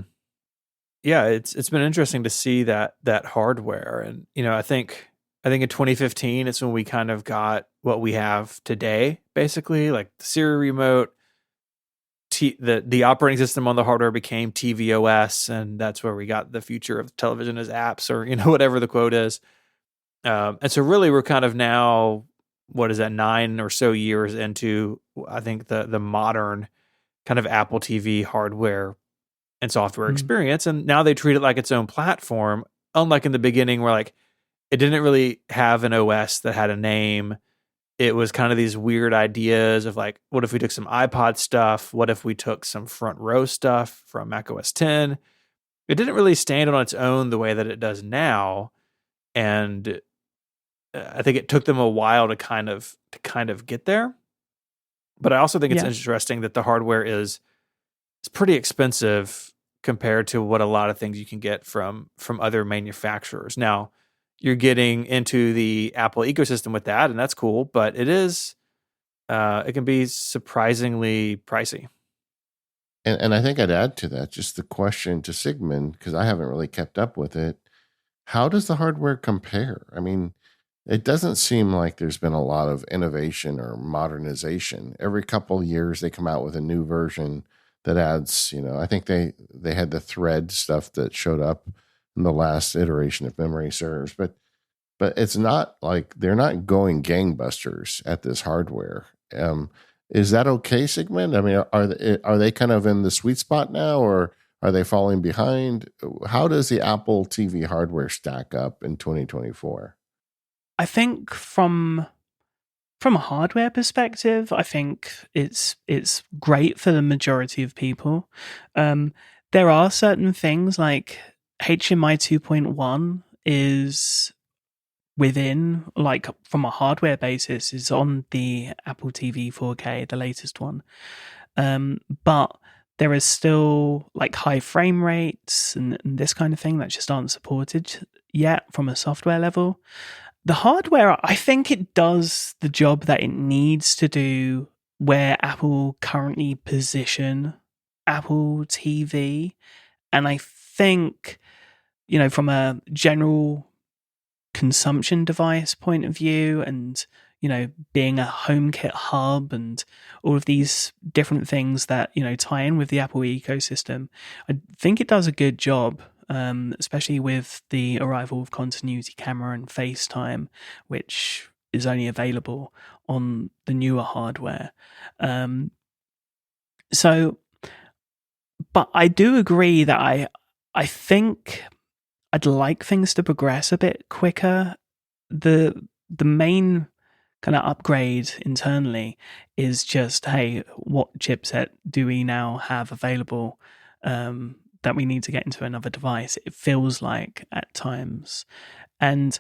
Yeah, it's been interesting to see that hardware, and I think in 2015 it's when we kind of got what we have today, basically like the Siri remote. The operating system on the hardware became tvOS, and that's where we got the future of television as apps, or whatever the quote is. And so really we're kind of now, what is that, 9 or so years into, I think, the modern kind of Apple TV hardware and software experience. And now they treat it like its own platform, unlike in the beginning where like it didn't really have an OS that had a name. It was kind of these weird ideas of like, what if we took some iPod stuff? What if we took some front row stuff from Mac OS 10? It didn't really stand on its own the way that it does now. And I think it took them a while to kind of get there. But I also think it's interesting that the hardware is pretty expensive compared to what a lot of things you can get from other manufacturers. Now, you're getting into the Apple ecosystem with that, and that's cool, but it can be surprisingly pricey. And I think I'd add to that just the question to Sigmund, because I haven't really kept up with it. How does the hardware compare? I mean, it doesn't seem like there's been a lot of innovation or modernization. Every couple of years, they come out with a new version that adds, I think they had the Thread stuff that showed up in the last iteration, if memory serves. But it's not like they're not going gangbusters at this hardware. Is that okay, Sigmund? I mean, are they kind of in the sweet spot now, or are they falling behind? How does the Apple TV hardware stack up in 2024? I think from a hardware perspective, I think it's great for the majority of people. There are certain things like HDMI 2.1 is within, like from a hardware basis, is on the Apple TV 4K, the latest one. But there is still like high frame rates and this kind of thing that just aren't supported yet from a software level. The hardware, I think it does the job that it needs to do where Apple currently position Apple TV. And I think, from a general consumption device point of view and, being a HomeKit hub and all of these different things that, tie in with the Apple ecosystem, I think it does a good job. Especially with the arrival of continuity camera and FaceTime, which is only available on the newer hardware. But I do agree that I think I'd like things to progress a bit quicker. The main kind of upgrade internally is just, hey, what chipset do we now have available that we need to get into another device? It feels like at times. And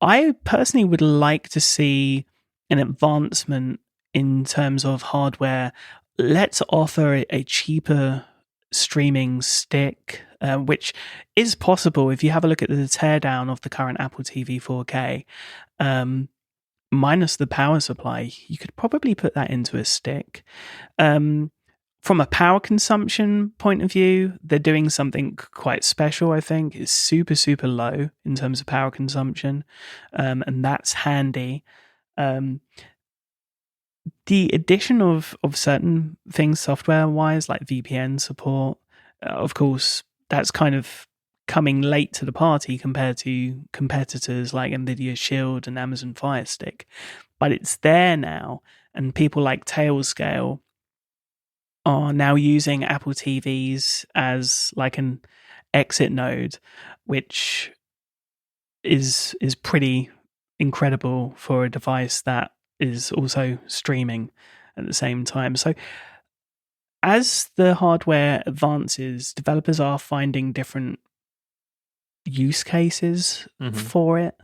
I personally would like to see an advancement in terms of hardware. Let's offer a cheaper streaming stick, which is possible if you have a look at the teardown of the current Apple TV 4K. Minus the power supply, you could probably put that into a stick. From a power consumption point of view, they're doing something quite special, I think. It's super, super low in terms of power consumption, and that's handy. The addition of certain things software-wise, like VPN support, of course, that's kind of coming late to the party compared to competitors like NVIDIA Shield and Amazon Fire Stick. But it's there now, and people like Tailscale are now using Apple TVs as like an exit node, which is pretty incredible for a device that is also streaming at the same time. So as the hardware advances, developers are finding different use cases for it.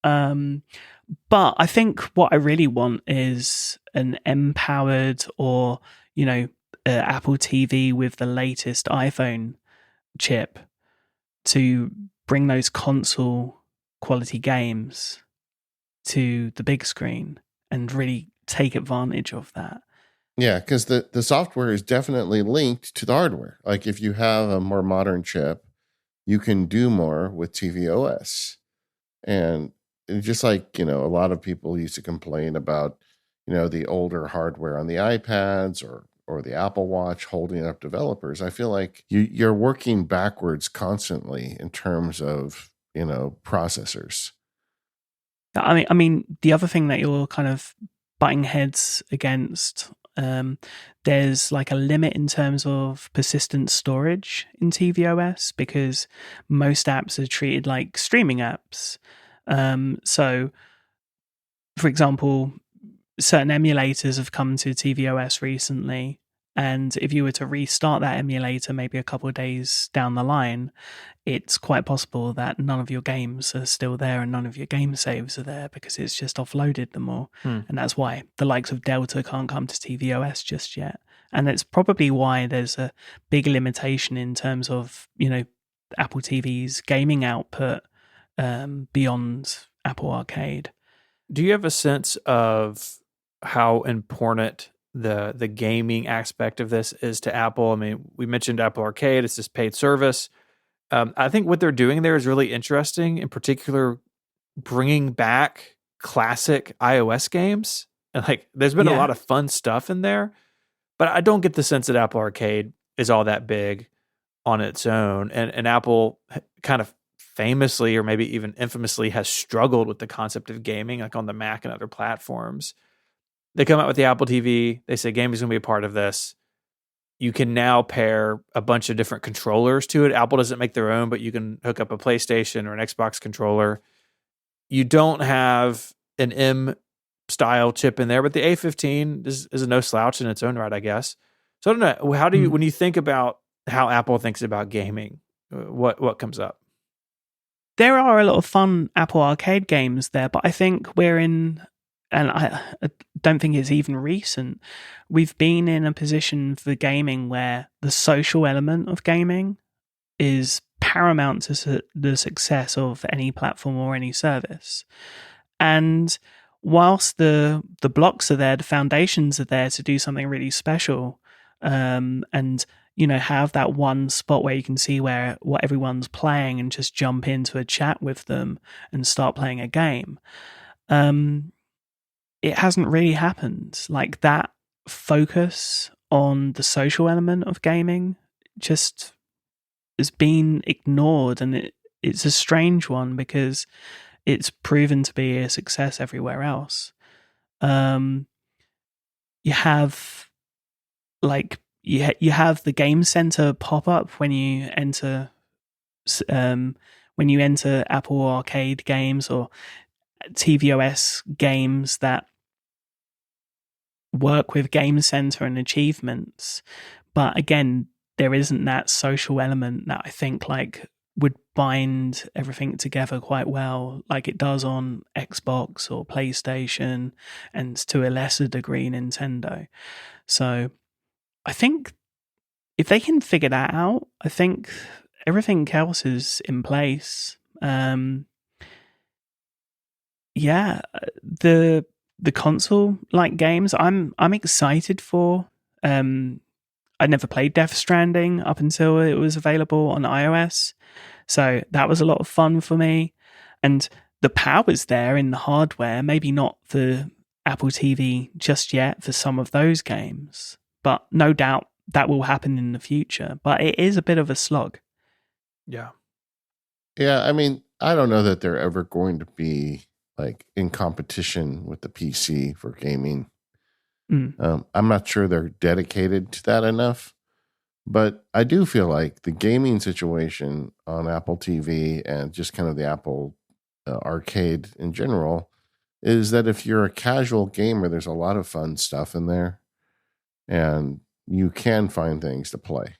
But I think what I really want is an M-powered or, Apple TV with the latest iPhone chip to bring those console quality games to the big screen and really take advantage of that. Yeah, because the software is definitely linked to the hardware. Like if you have a more modern chip, you can do more with tvOS. And just like, a lot of people used to complain about, the older hardware on the iPads or the Apple Watch holding up developers. I feel like you're working backwards constantly in terms of, processors. I mean, the other thing that you're kind of butting heads against, there's like a limit in terms of persistent storage in tvOS because most apps are treated like streaming apps. So, for example, certain emulators have come to tvOS recently, and if you were to restart that emulator maybe a couple of days down the line, it's quite possible that none of your games are still there and none of your game saves are there because it's just offloaded them all. And that's why the likes of Delta can't come to tvOS just yet. And it's probably why there's a big limitation in terms of, Apple TV's gaming output beyond Apple Arcade. Do you have a sense of how important the gaming aspect of this is to Apple? I mean, we mentioned Apple Arcade, it's this paid service. I think what they're doing there is really interesting, in particular, bringing back classic iOS games. And like, there's been a lot of fun stuff in there, but I don't get the sense that Apple Arcade is all that big on its own. And Apple kind of famously, or maybe even infamously, has struggled with the concept of gaming, like on the Mac and other platforms. They come out with the Apple TV. They say gaming is going to be a part of this. You can now pair a bunch of different controllers to it. Apple doesn't make their own, but you can hook up a PlayStation or an Xbox controller. You don't have an M-style chip in there, but the A15 is a no slouch in its own right, I guess. So I don't know. How do you, when you think about how Apple thinks about gaming, what comes up? There are a lot of fun Apple Arcade games there, but I think we're in... and I don't think it's even recent, we've been in a position for gaming where the social element of gaming is paramount to the success of any platform or any service. And whilst the blocks are there, the foundations are there to do something really special, and have that one spot where you can see what everyone's playing and just jump into a chat with them and start playing a game. It hasn't really happened. Like, that focus on the social element of gaming just has been ignored, and it's a strange one because it's proven to be a success everywhere else. You have you have the Game Center pop up when you enter Apple Arcade games or tvOS games that work with Game Center and achievements. But again, there isn't that social element that I think like would bind everything together quite well, like it does on Xbox or PlayStation, and to a lesser degree Nintendo. So I think if they can figure that out, I think everything else is in place. Yeah, the console like games I'm excited for. I never played Death Stranding up until it was available on iOS, so that was a lot of fun for me. And the power's there in the hardware, maybe not the Apple TV just yet for some of those games, but no doubt that will happen in the future. But it is a bit of a slog. Yeah. Yeah, I mean, I don't know that they're ever going to be like in competition with the PC for gaming. I'm not sure they're dedicated to that enough, but I do feel like the gaming situation on Apple TV and just kind of the Apple arcade in general is that if you're a casual gamer, there's a lot of fun stuff in there and you can find things to play.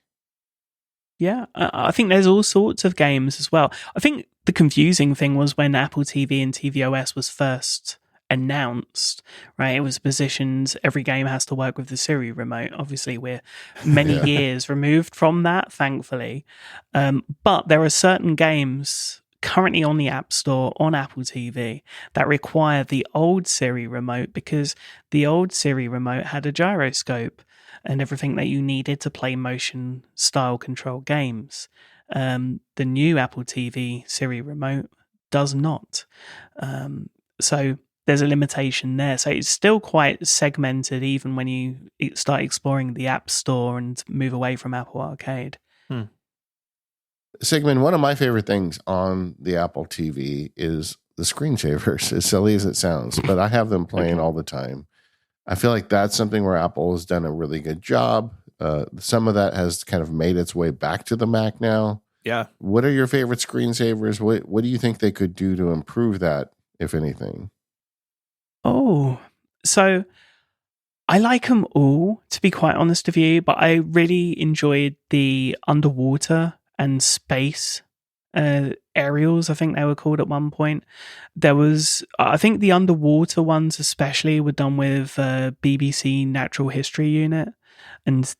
Yeah, I think there's all sorts of games as well. I think the confusing thing was when Apple TV and tvOS was first announced, right? It was positioned, every game has to work with the Siri remote. Obviously, we're many years removed from that, thankfully. But there are certain games currently on the App Store on Apple TV that require the old Siri remote because the old Siri remote had a gyroscope and everything that you needed to play motion style control games. The new Apple TV Siri remote does not. So there's a limitation there. So it's still quite segmented even when you start exploring the App Store and move away from Apple Arcade. Sigmund, one of my favorite things on the Apple TV is the screensavers, as silly as it sounds, but I have them playing all the time. I feel like that's something where Apple has done a really good job. Some of that has kind of made its way back to the Mac now. Yeah. What are your favorite screensavers? What do you think they could do to improve that, if anything? Oh, so I like them all, to be quite honest with you, but I really enjoyed the underwater and space aerials, I think they were called at one point. There was, I think the underwater ones especially were done with BBC Natural History Unit, and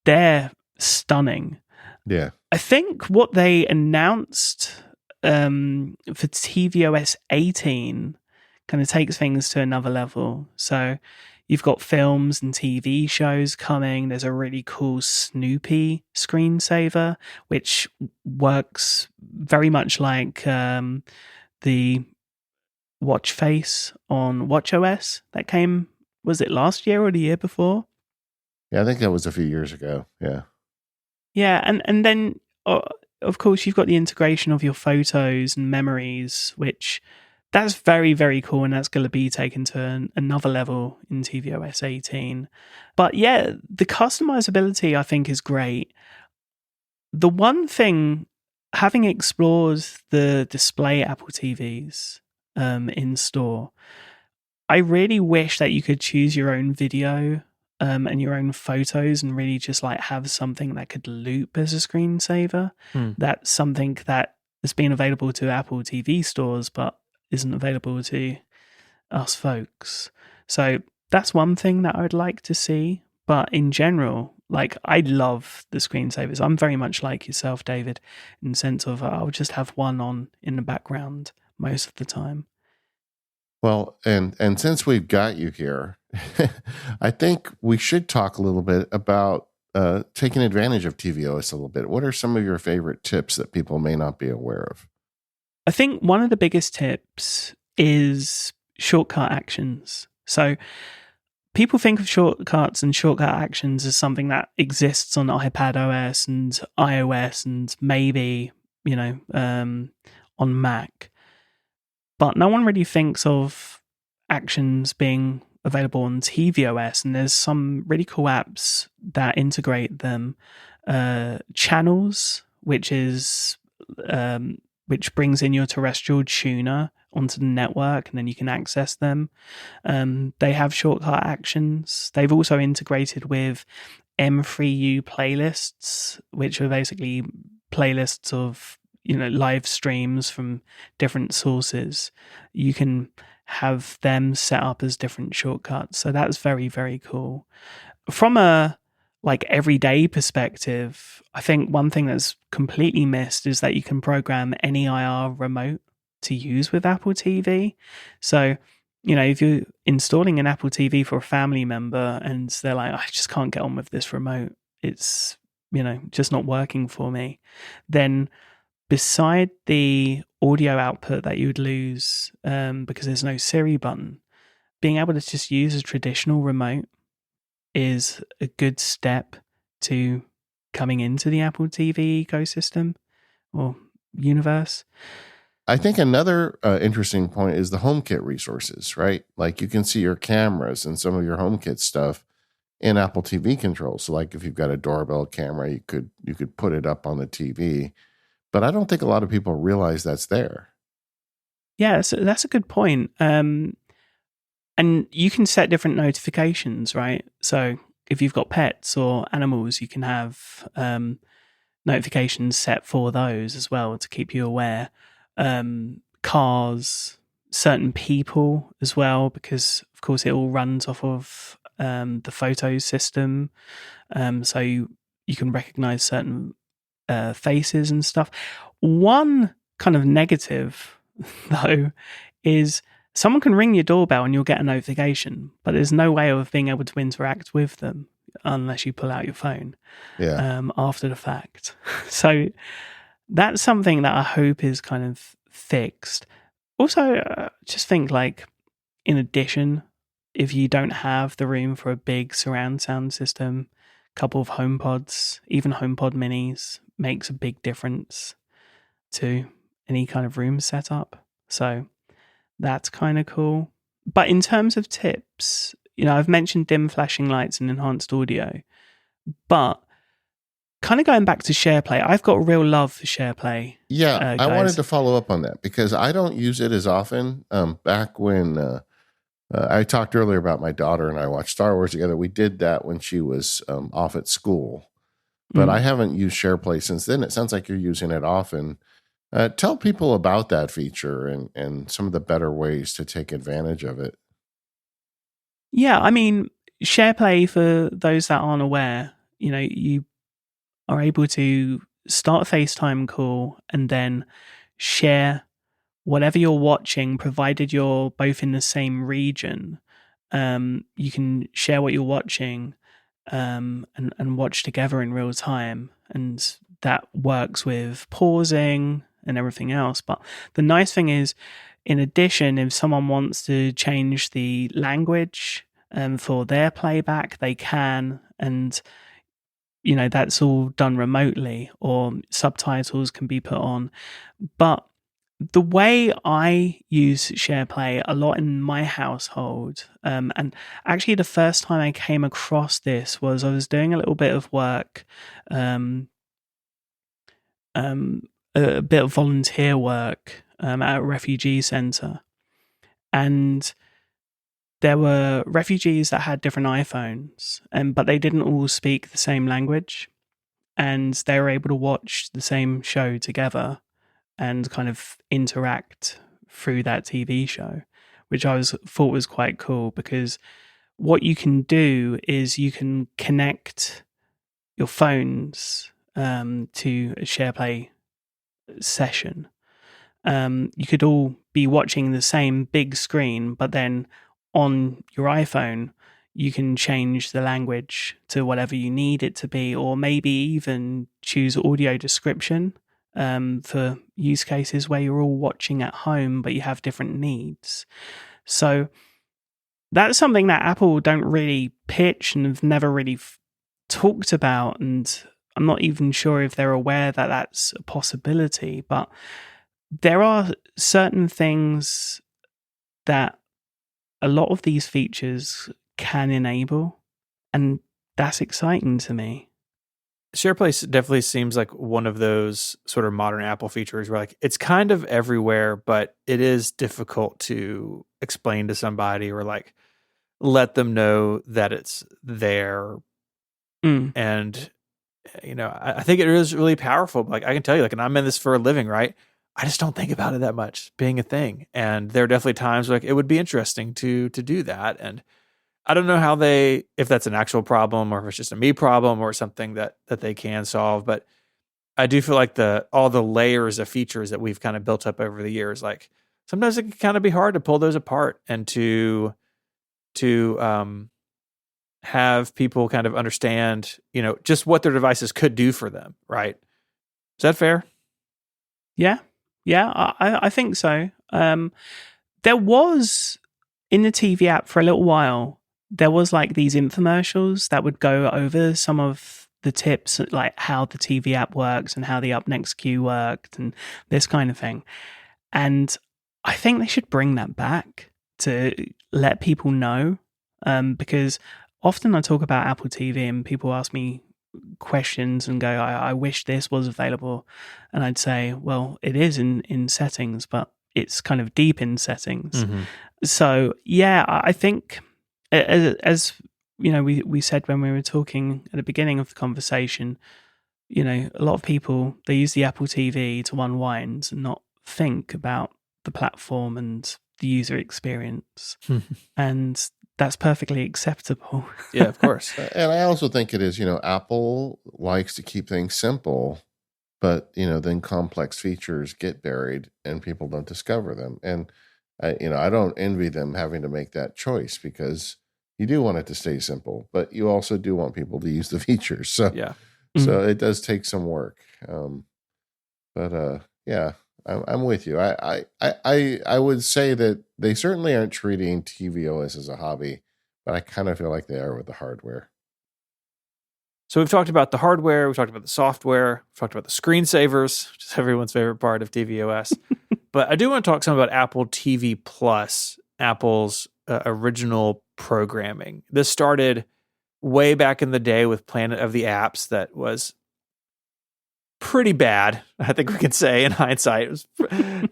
they're stunning. Yeah. I think what they announced for tvOS 18 kind of takes things to another level. So you've got films and TV shows coming. There's a really cool Snoopy screensaver, which works very much like the watch face on watchOS that came, was it last year or the year before? Yeah, I think that was a few years ago. Yeah. Yeah, and then, of course, you've got the integration of your photos and memories, which that's very, very cool, and that's going to be taken to another level in tvOS 18. But yeah, the customizability, I think, is great. The one thing, having explored the display Apple TVs in store, I really wish that you could choose your own video and your own photos and really just like have something that could loop as a screensaver. That's something that has been available to Apple TV stores, but isn't available to us folks. So that's one thing that I would like to see. But in general, like I love the screensavers. I'm very much like yourself, David, in the sense of I'll just have one on in the background most of the time. Well, and since we've got you here, I think we should talk a little bit about taking advantage of tvOS a little bit. What are some of your favorite tips that people may not be aware of? I think one of the biggest tips is shortcut actions. So people think of shortcuts and shortcut actions as something that exists on iPadOS and iOS and maybe, on Mac. But no one really thinks of actions being available on tvOS, and there's some really cool apps that integrate them. Channels, which is which brings in your terrestrial tuner onto the network, and then you can access them. They have shortcut actions. They've also integrated with M3U playlists, which are basically playlists of live streams from different sources. You can have them set up as different shortcuts. So that's very, very cool. From a everyday perspective, I think one thing that's completely missed is that you can program any IR remote to use with Apple TV. So, if you're installing an Apple TV for a family member and they're like, I just can't get on with this remote, it's, just not working for me, then beside the audio output that you would lose because there's no Siri button, being able to just use a traditional remote is a good step to coming into the Apple TV ecosystem or universe. I think another interesting point is the HomeKit resources, right? Like you can see your cameras and some of your HomeKit stuff in Apple TV controls. So like if you've got a doorbell camera, you could put it up on the TV. But I don't think a lot of people realize that's there. Yeah, so that's a good point. And you can set different notifications, right? So if you've got pets or animals, you can have notifications set for those as well to keep you aware. Cars, certain people as well, because of course it all runs off of the photos system. So you can recognize certain faces and stuff. One kind of negative, though, is someone can ring your doorbell and you'll get a notification, but there's no way of being able to interact with them unless you pull out your phone after the fact. So that's something that I hope is kind of fixed. Also, just think in addition, if you don't have the room for a big surround sound system, a couple of HomePods, even HomePod minis, makes a big difference to any kind of room setup. So that's kind of cool. But in terms of tips, I've mentioned dim flashing lights and enhanced audio, but kind of going back to SharePlay, I've got a real love for SharePlay. Yeah, I wanted to follow up on that because I don't use it as often. Back when I talked earlier about my daughter and I watched Star Wars together, we did that when she was off at school. But I haven't used SharePlay since then. It sounds like you're using it often. Tell people about that feature and some of the better ways to take advantage of it. Yeah, I mean, SharePlay, for those that aren't aware, you are able to start a FaceTime call and then share whatever you're watching, provided you're both in the same region. You can share what you're watching and watch together in real time. And that works with pausing and everything else. But the nice thing is, in addition, if someone wants to change the language for their playback, they can. And that's all done remotely, or subtitles can be put on. But the way I use SharePlay a lot in my household, and actually the first time I came across this was I was doing a little bit of work, a bit of volunteer work at a refugee centre, and there were refugees that had different iPhones, but they didn't all speak the same language, and they were able to watch the same show together and kind of interact through that TV show, which I thought was quite cool, because what you can do is you can connect your phones to a SharePlay session. You could all be watching the same big screen, but then on your iPhone, you can change the language to whatever you need it to be, or maybe even choose audio description for use cases where you're all watching at home, but you have different needs. So that's something that Apple don't really pitch and have never really talked about. And I'm not even sure if they're aware that that's a possibility, but there are certain things that a lot of these features can enable, and that's exciting to me. SharePlay definitely seems like one of those sort of modern Apple features where like it's kind of everywhere, but it is difficult to explain to somebody or like let them know that it's there. Mm. And I think it is really powerful. Like I can tell you, like, and I'm in this for a living, right? I just don't think about it that much being a thing. And there are definitely times like it would be interesting to do that. And I don't know if that's an actual problem or if it's just a me problem or something that they can solve. But I do feel like all the layers of features that we've kind of built up over the years, like sometimes it can kind of be hard to pull those apart and to have people kind of understand, just what their devices could do for them. Right? Is that fair? Yeah, I think so. There was in the TV app for a little while. There was like these infomercials that would go over some of the tips, like how the TV app works and how the up next queue worked and this kind of thing. And I think they should bring that back to let people know, because often I talk about Apple TV and people ask me questions and go, I wish this was available. And I'd say, well, it is in settings, but it's kind of deep in settings. Mm-hmm. So, yeah, I think as we said when we were talking at the beginning of the conversation, a lot of people, they use the Apple TV to unwind and not think about the platform and the user experience. And that's perfectly acceptable. Yeah, of course. And I also think it is, Apple likes to keep things simple, but, then complex features get buried and people don't discover them. And I don't envy them having to make that choice because you do want it to stay simple, but you also do want people to use the features. So, yeah. So it does take some work. But yeah, I'm with you. I would say that they certainly aren't treating tvOS as a hobby, but I kind of feel like they are with the hardware. So we've talked about the hardware, we've talked about the software, we've talked about the screensavers, which is everyone's favorite part of tvOS. But I do want to talk some about Apple TV Plus, Apple's original programming. This started way back in the day with Planet of the Apps that was pretty bad, I think we can say in hindsight. It was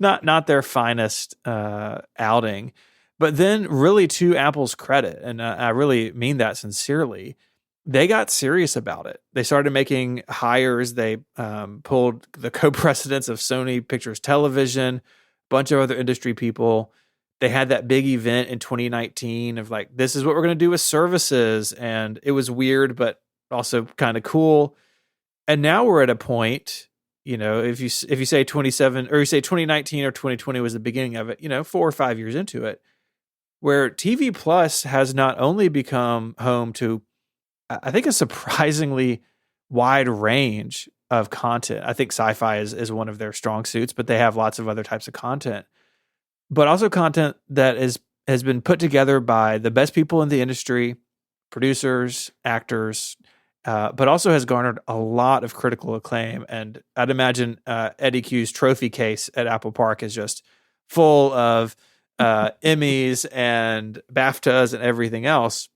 not their finest outing. But then really to Apple's credit, and I really mean that sincerely, they got serious about it. They started making hires. They pulled the co-presidents of Sony Pictures Television, a bunch of other industry people. They had that big event in 2019 of like, this is what we're going to do with services. And it was weird, but also kind of cool. And now we're at a point, if you say 27 or you say 2019 or 2020 was the beginning of it, 4 or 5 years into it, where TV Plus has not only become home to, I think, a surprisingly wide range of content. I think sci-fi is one of their strong suits, but they have lots of other types of content. But also content that has been put together by the best people in the industry, producers, actors, but also has garnered a lot of critical acclaim. And I'd imagine Eddie Q's trophy case at Apple Park is just full of Emmys and BAFTAs and everything else.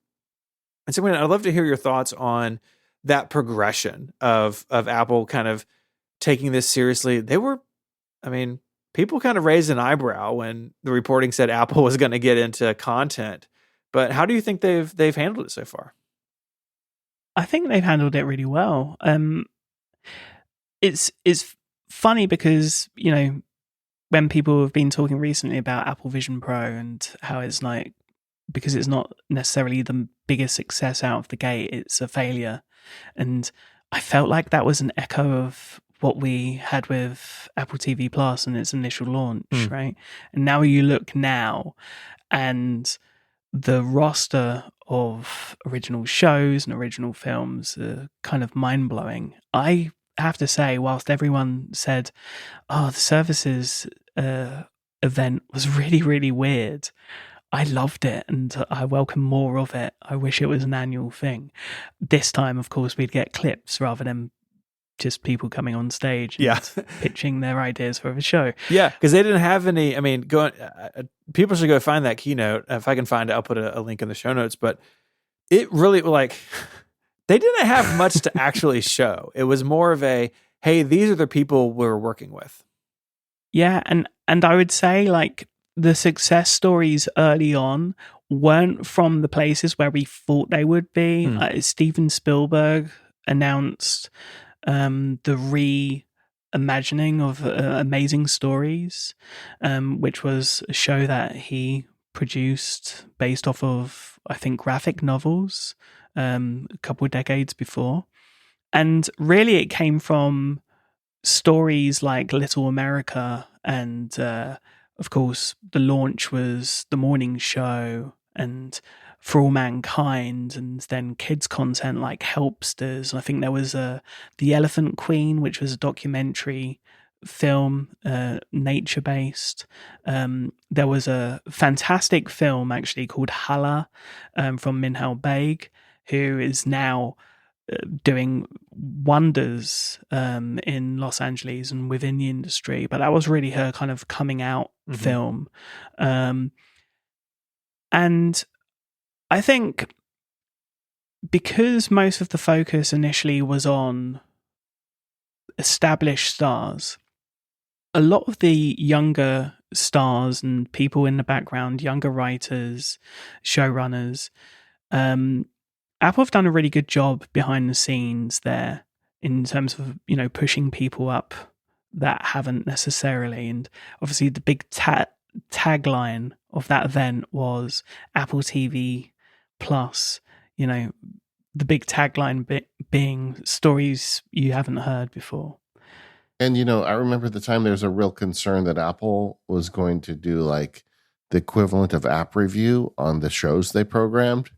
And so I'd love to hear your thoughts on that progression of Apple kind of taking this seriously. People kind of raised an eyebrow when the reporting said Apple was going to get into content. But how do you think they've handled it so far? I think they've handled it really well. It's funny because, when people have been talking recently about Apple Vision Pro and how it's like, because it's not necessarily the biggest success out of the gate, it's a failure. And I felt like that was an echo of what we had with Apple TV Plus and its initial launch, right? And now you look now and the roster of original shows and original films are kind of mind-blowing. I have to say, whilst everyone said, the services event was really, really weird, I loved it and I welcome more of it. I wish it was an annual thing. This time, of course, we'd get clips rather than just people coming on stage and pitching their ideas for a show. Yeah, because they didn't have any. People should go find that keynote. If I can find it, I'll put a link in the show notes. But it really they didn't have much to actually show. It was more of a, hey, these are the people we're working with. Yeah, and I would say like the success stories early on weren't from the places where we thought they would be. Steven Spielberg announced the reimagining of Amazing Stories, which was a show that he produced based off of, I think, graphic novels a couple of decades before. And really, it came from stories like Little America, and of course, the launch was The Morning Show and For All Mankind, and then kids content like Helpsters. And I think there was The Elephant Queen, which was a documentary film, nature based. There was a fantastic film actually called Hala, from Minhal Baig, who is now doing wonders in Los Angeles and within the industry. But that was really her kind of coming out film. And I think because most of the focus initially was on established stars, a lot of the younger stars and people in the background, younger writers, showrunners, Apple have done a really good job behind the scenes there in terms of, pushing people up that haven't necessarily. And obviously the big tagline of that event was Apple TV Plus, the big tagline being stories you haven't heard before. And, I remember the time there was a real concern that Apple was going to do like the equivalent of app review on the shows they programmed.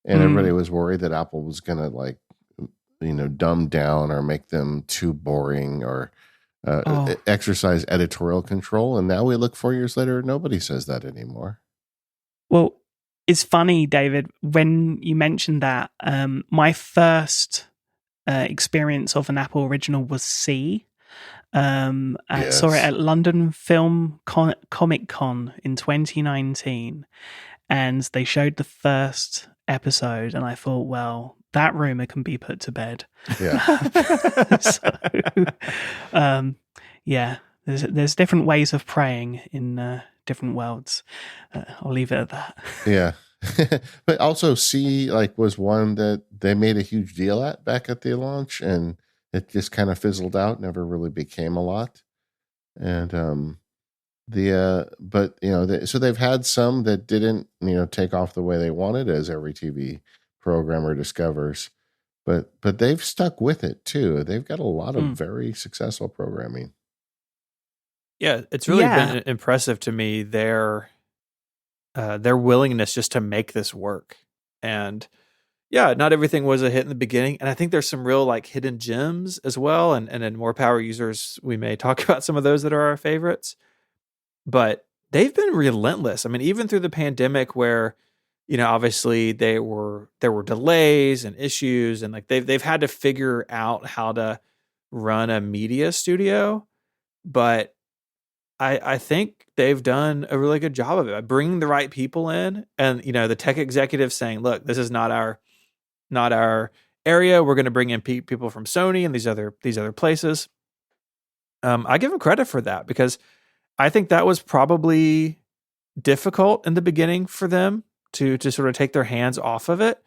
And everybody was worried that Apple was going to dumb down or make them too boring or exercise editorial control. And now we look 4 years later, nobody says that anymore. Well, it's funny, David, when you mentioned that, my first experience of an Apple original was C. I saw it at London Film Comic Con in 2019, and they showed the first episode, and I thought, well, that rumor can be put to bed. Yeah. There's different ways of praying in different worlds. I'll leave it at that. Yeah. But also C was one that they made a huge deal at back at the launch, and it just kind of fizzled out, never really became a lot. And so they've had some that didn't, take off the way they wanted, as every TV programmer discovers, but they've stuck with it too. They've got a lot of very successful programming. Yeah, it's really been impressive to me, their willingness just to make this work. And yeah, not everything was a hit in the beginning, and I think there's some real hidden gems as well. And in More Power Users, we may talk about some of those that are our favorites. But they've been relentless. I mean, even through the pandemic, where obviously there were delays and issues, and they've had to figure out how to run a media studio. But I think they've done a really good job of it by bringing the right people in, and the tech executives saying, "Look, this is not our area. We're going to bring in people from Sony and these other places." I give them credit for that, because I think that was probably difficult in the beginning for them to sort of take their hands off of it.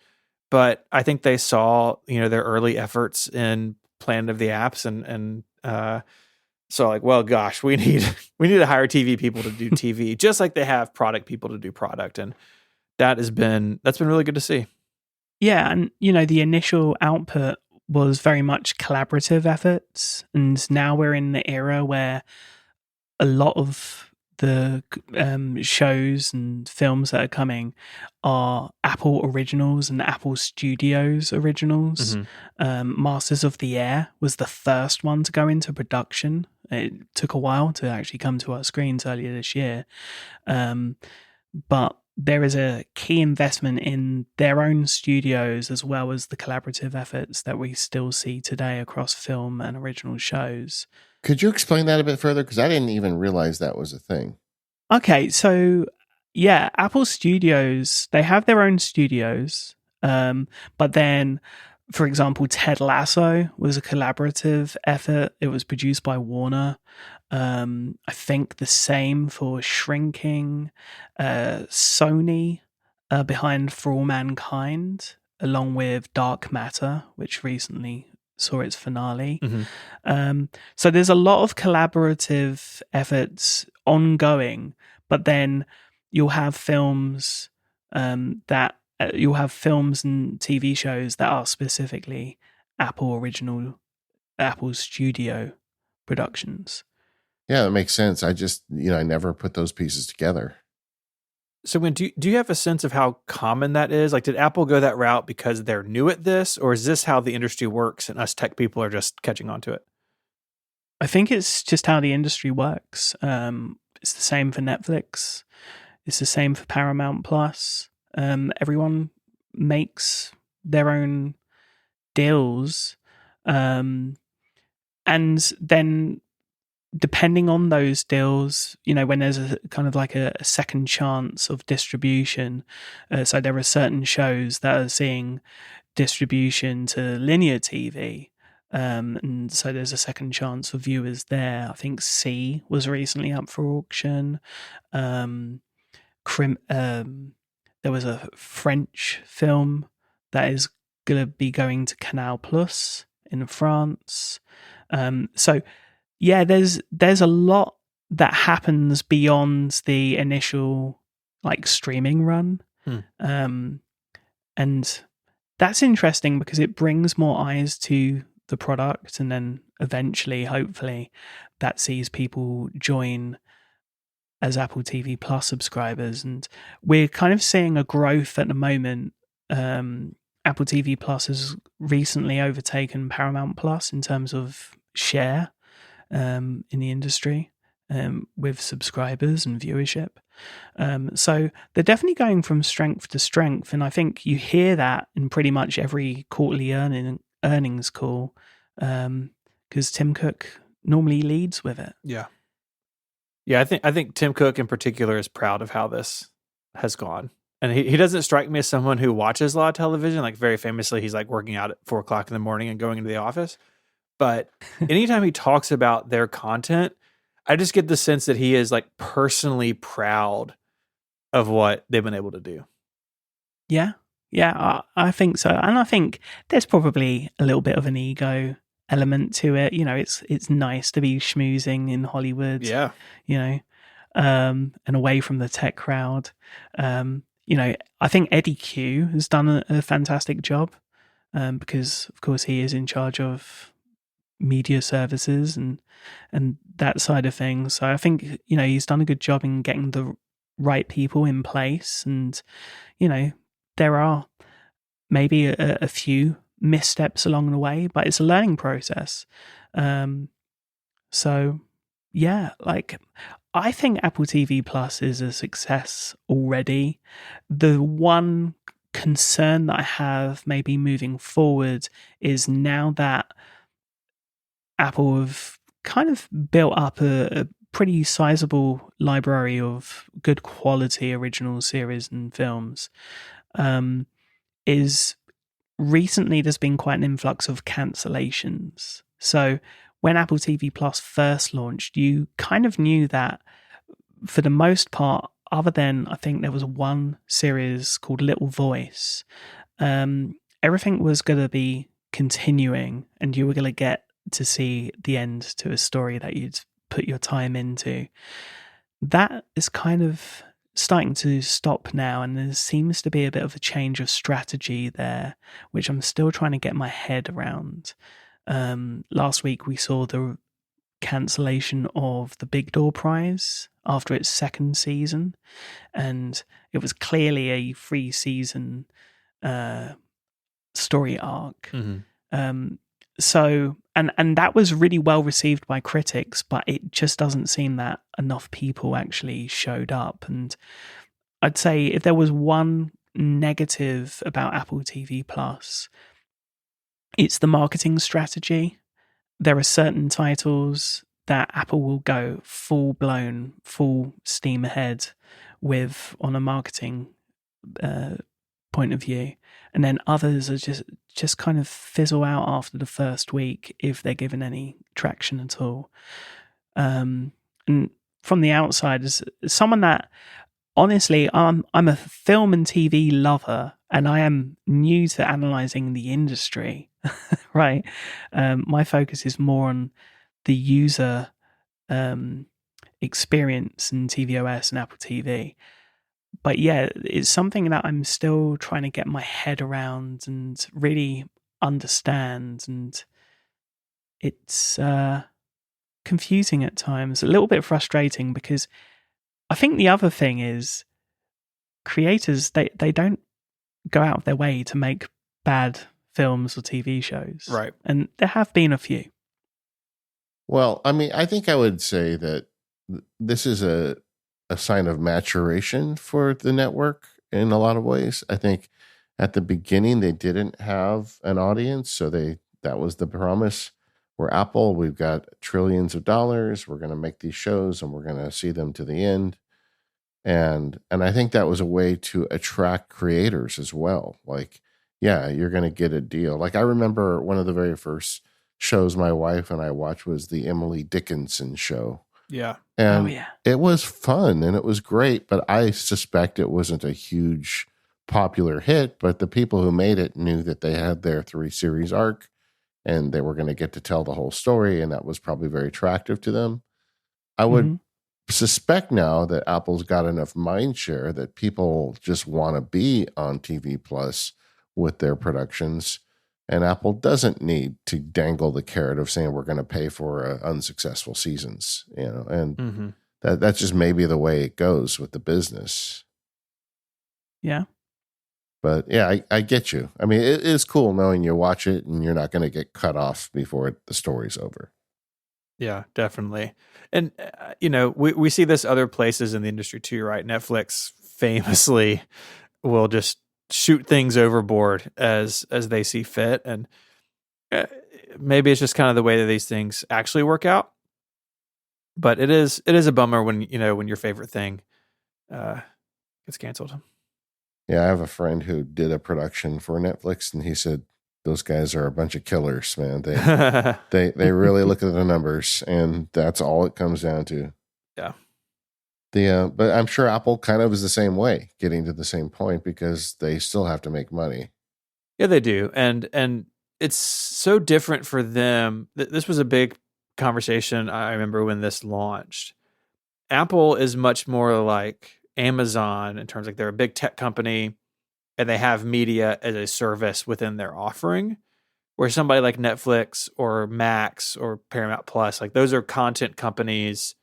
But I think they saw, their early efforts in Planet of the Apps, and so well, gosh, we need to hire TV people to do TV, just like they have product people to do product. And that's been really good to see. Yeah. And, the initial output was very much collaborative efforts. And now we're in the era where a lot of the shows and films that are coming are Apple originals and Apple Studios originals. Masters of the Air was the first one to go into production. It took a while to actually come to our screens earlier this year. But there is a key investment in their own studios, as well as the collaborative efforts that we still see today across film and original shows. Could you explain that a bit further? Because I didn't even realize that was a thing. Okay, so yeah, Apple Studios, they have their own studios, but then For example, Ted Lasso was a collaborative effort. It was produced by Warner. I think the same for Shrinking. Sony behind For All Mankind, along with Dark Matter, which recently saw its finale. So there's a lot of collaborative efforts ongoing, but then you'll have films that you'll have films and TV shows that are specifically Apple Studio productions. Yeah, that makes sense. I just, I never put those pieces together. So, do you have a sense of how common that is? Like, did Apple go that route because they're new at this, or is this how the industry works and us tech people are just catching on to it? I think it's just how the industry works. It's the same for Netflix. It's the same for Paramount Plus. Everyone makes their own deals, and then depending on those deals, when there's a kind of like a second chance of distribution, so there are certain shows that are seeing distribution to linear TV. And so there's a second chance for viewers there. I think C was recently up for auction. There was a French film that is going to be going to Canal Plus in France. So yeah, there's a lot that happens beyond the initial like streaming run. And that's interesting because it brings more eyes to the product, and then eventually, hopefully, that sees people join as Apple TV Plus subscribers. And we're kind of seeing a growth at the moment. Apple TV Plus has recently overtaken Paramount Plus in terms of share in the industry with subscribers and viewership. So they're definitely going from strength to strength, and I think you hear that in pretty much every quarterly earnings call, because Tim Cook normally leads with it. Yeah. I think Tim Cook in particular is proud of how this has gone. And he doesn't strike me as someone who watches a lot of television. Like, very famously, he's like working out at 4:00 in the morning and going into the office. But anytime he talks about their content, I just get the sense that he is like personally proud of what they've been able to do. Yeah, I think so. And I think there's probably a little bit of an ego element to it. It's nice to be schmoozing in Hollywood. Yeah. And away from the tech crowd. I think Eddie Q has done a fantastic job, because of course he is in charge of media services and that side of things. So I think he's done a good job in getting the right people in place, and there are maybe a few missteps along the way, but it's a learning process. So yeah, like, I think Apple TV Plus is a success already. The one concern that I have maybe moving forward is, now that Apple have kind of built up a pretty sizable library of good quality original series and films, is recently there's been quite an influx of cancellations. So when Apple TV Plus first launched, you kind of knew that for the most part, other than I think there was one series called Little Voice, everything was going to be continuing, and you were going to get to see the end to a story that you'd put your time into. That is kind of starting to stop now, and there seems to be a bit of a change of strategy there, which I'm still trying to get my head around. Last week we saw the cancellation of the Big Door Prize after its second season, and it was clearly a 3-season story arc. So and that was really well received by critics, but it just doesn't seem that enough people actually showed up. And I'd say if there was one negative about Apple TV Plus, it's the marketing strategy. There are certain titles that Apple will go full steam ahead with on a marketing point of view, and then others are just kind of fizzle out after the first week if they're given any traction at all. And from the outside, as someone that honestly, I'm a film and TV lover, and I am new to analyzing the industry. Right, my focus is more on the user experience in tvOS and Apple TV. But yeah, it's something that I'm still trying to get my head around and really understand, and it's confusing at times, a little bit frustrating, because I think the other thing is creators, they don't go out of their way to make bad films or TV shows. Right. And there have been a few. Well, I mean, I think I would say that this is a sign of maturation for the network in a lot of ways. I think at the beginning they didn't have an audience, so that was the promise. We're Apple, we've got trillions of dollars, we're going to make these shows and we're going to see them to the end. And I think that was a way to attract creators as well. Like, yeah, you're going to get a deal. Like, I remember one of the very first shows my wife and I watched was the Emily Dickinson show. Yeah. And it was fun and it was great, but I suspect it wasn't a huge popular hit, but the people who made it knew that they had their 3-series arc and they were going to get to tell the whole story, and that was probably very attractive to them. I would suspect now that Apple's got enough mind share that people just want to be on TV Plus with their productions, and Apple doesn't need to dangle the carrot of saying we're going to pay for unsuccessful seasons, and that's just maybe the way it goes with the business. Yeah. But yeah, I get you. I mean, it is cool knowing you watch it and you're not going to get cut off before the story's over. Yeah, definitely. And, we see this other places in the industry too, right? Netflix famously will just shoot things overboard as they see fit. And maybe it's just kind of the way that these things actually work out. But it is a bummer when your favorite thing gets canceled. Yeah, I have a friend who did a production for Netflix, and he said those guys are a bunch of killers, man. They really look at the numbers, and that's all it comes down to. Yeah. But I'm sure Apple kind of is the same way, getting to the same point, because they still have to make money. Yeah, they do, and it's so different for them. This was a big conversation. I remember when this launched. Apple is much more like Amazon in terms of they're a big tech company and they have media as a service within their offering, where somebody like Netflix or Max or Paramount Plus, like those are content companies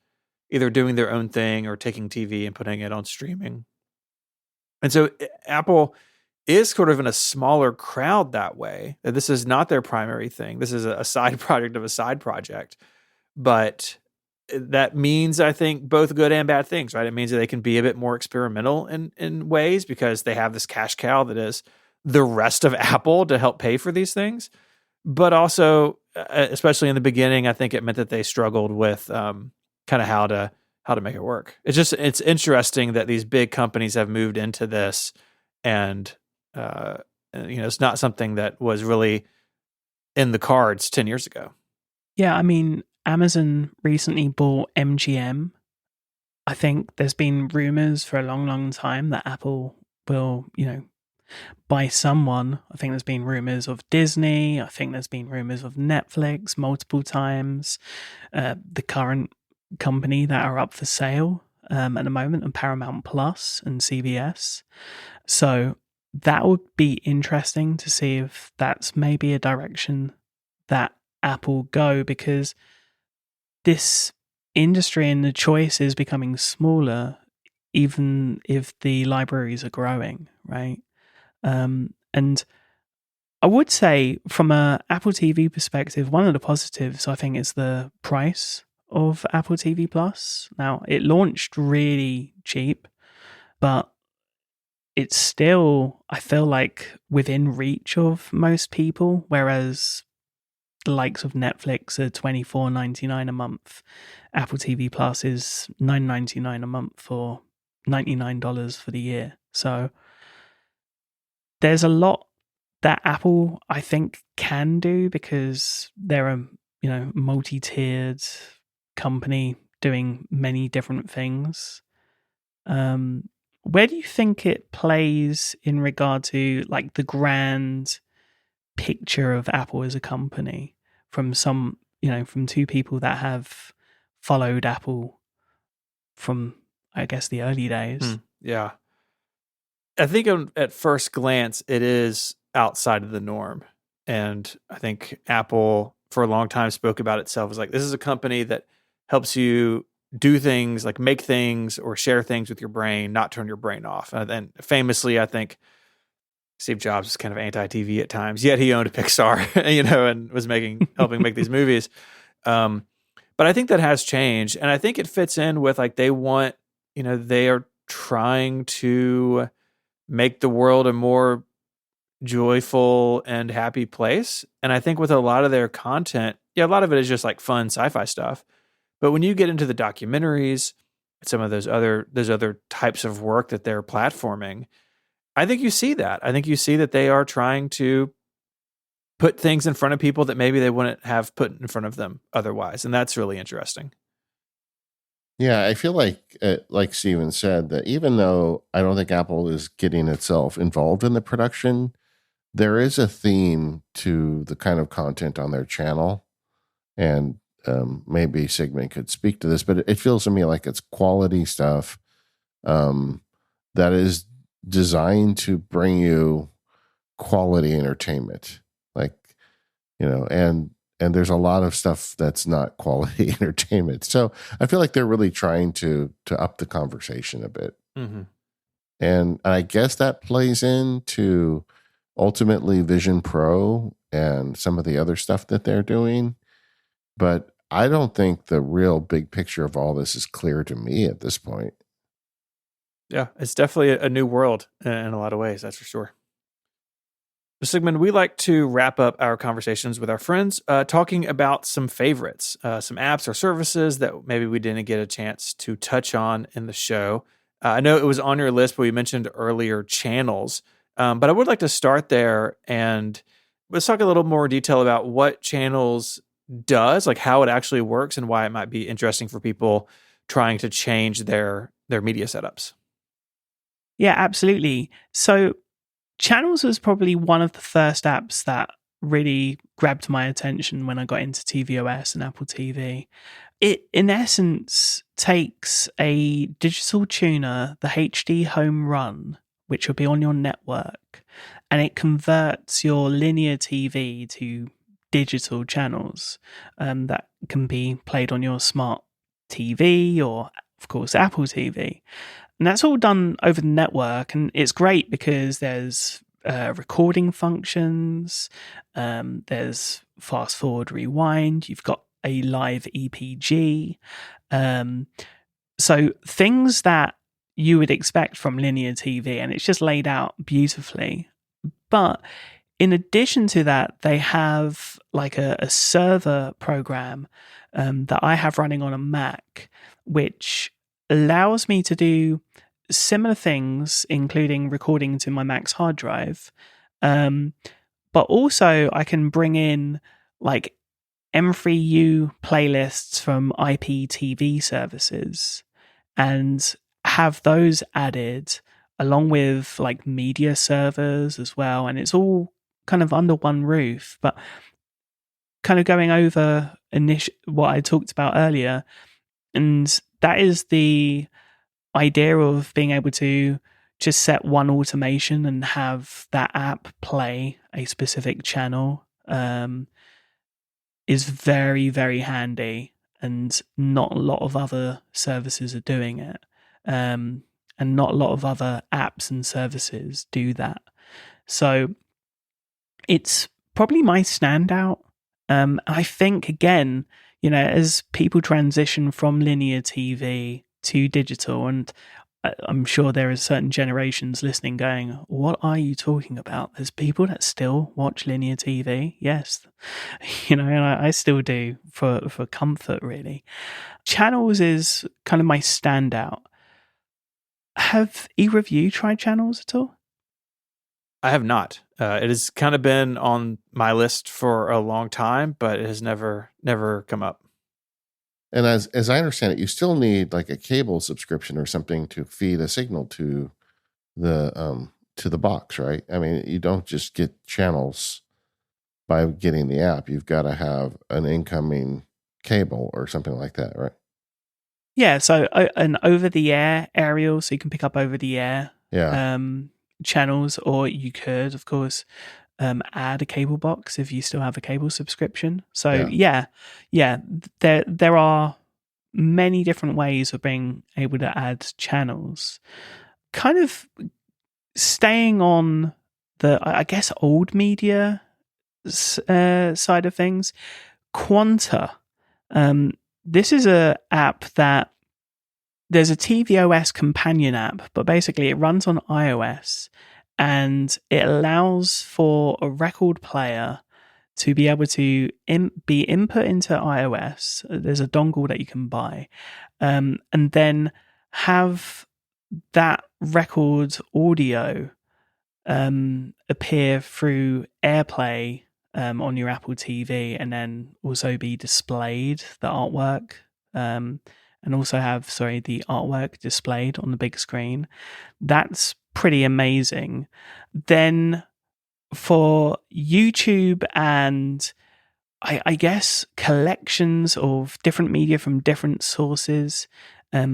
either doing their own thing or taking TV and putting it on streaming. And so Apple is sort of in a smaller crowd that way. This is not their primary thing. This is a side project of a side project. But that means, I think, both good and bad things, right? It means that they can be a bit more experimental in ways because they have this cash cow that is the rest of Apple to help pay for these things. But also, especially in the beginning, I think it meant that they struggled with kind of how to make it work. It's interesting that these big companies have moved into this, and it's not something that was really in the cards 10 years ago. Yeah, I mean, Amazon recently bought MGM. I think there's been rumors for a long, long time that Apple will, buy someone. I think there's been rumors of Disney. I think there's been rumors of Netflix multiple times. The current company that are up for sale at the moment, and Paramount Plus and CBS. So that would be interesting to see if that's maybe a direction that Apple go, because this industry and the choice is becoming smaller, even if the libraries are growing, right? And I would say from a Apple TV perspective, one of the positives I think is the price of Apple TV Plus. Now, it launched really cheap, but it's still, I feel like, within reach of most people, whereas the likes of Netflix are $24.99 a month. Apple TV Plus is $9.99 a month, or $99 for the year. So there's a lot that Apple, I think, can do because they're a multi-tiered company doing many different things. Where do you think it plays in regard to like the grand picture of Apple as a company from from two people that have followed Apple from, I guess, the early days? Yeah. I think at first glance, it is outside of the norm. And I think Apple, for a long time, spoke about itself as like, this is a company that helps you do things, like make things or share things with your brain, not turn your brain off. And then famously, I think Steve Jobs was kind of anti-TV at times, yet he owned a Pixar, and was helping make these movies. But I think that has changed. And I think it fits in with like, they are trying to make the world a more joyful and happy place. And I think with a lot of their content, a lot of it is just like fun sci-fi stuff. But when you get into the documentaries, some of those other types of work that they're platforming, I think you see that. I think you see that they are trying to put things in front of people that maybe they wouldn't have put in front of them otherwise. And that's really interesting. Yeah, I feel like Steven said, that even though I don't think Apple is getting itself involved in the production, there is a theme to the kind of content on their channel. And maybe Sigmund could speak to this, but it feels to me like it's quality stuff that is designed to bring you quality entertainment. Like, and there's a lot of stuff that's not quality entertainment. So I feel like they're really trying to up the conversation a bit. Mm-hmm. And I guess that plays into ultimately Vision Pro and some of the other stuff that they're doing. But I don't think the real big picture of all this is clear to me at this point. Yeah, it's definitely a new world in a lot of ways, that's for sure. Sigmund, we like to wrap up our conversations with our friends talking about some favorites, some apps or services that maybe we didn't get a chance to touch on in the show. I know it was on your list, but we mentioned earlier channels. But I would like to start there and let's talk a little more detail about what channels does, like how it actually works and why it might be interesting for people trying to change their media setups. Yeah, absolutely. So Channels was probably one of the first apps that really grabbed my attention when I got into tvOS and Apple TV. It, in essence, takes a digital tuner, the HD Home Run, which will be on your network, and it converts your linear TV to digital channels that can be played on your smart TV or, of course, Apple TV. And that's all done over the network. And it's great because there's recording functions, there's fast forward rewind, you've got a live EPG. So things that you would expect from linear TV, and it's just laid out beautifully. But in addition to that, they have like a server program that I have running on a Mac, which allows me to do similar things, including recording to my Mac's hard drive. But also I can bring in like M3U playlists from IPTV services and have those added along with like media servers as well. And it's all kind of under one roof, but kind of going over what I talked about earlier. And that is the idea of being able to just set one automation and have that app play a specific channel is very, very handy, and not a lot of other services are doing it. And not a lot of other apps and services do that. So it's probably my standout. I think, again, as people transition from linear TV to digital, and I'm sure there are certain generations listening going, what are you talking about? There's people that still watch linear TV. Yes. And I still do for comfort, really. Channels is kind of my standout. Have either of you tried Channels at all? I have not. It has kind of been on my list for a long time, but it has never come up. And as I understand it, you still need like a cable subscription or something to feed a signal to the box, right? I mean, you don't just get channels by getting the app. You've got to have an incoming cable or something like that, right? Yeah, so an over-the-air aerial, so you can pick up over-the-air Yeah. channels, or you could, of course, add a cable box if you still have a cable subscription. So yeah, there are many different ways of being able to add channels. Kind of staying on the, I guess, old media side of things, Quanta. This is a app that there's a tvOS companion app, but basically it runs on iOS and it allows for a record player to be able to be input into iOS. There's a dongle that you can buy, and then have that record audio appear through AirPlay on your Apple TV, and then also be displayed, the artwork, and also have the artwork displayed on the big screen. That's pretty amazing. Then for YouTube and I guess collections of different media from different sources,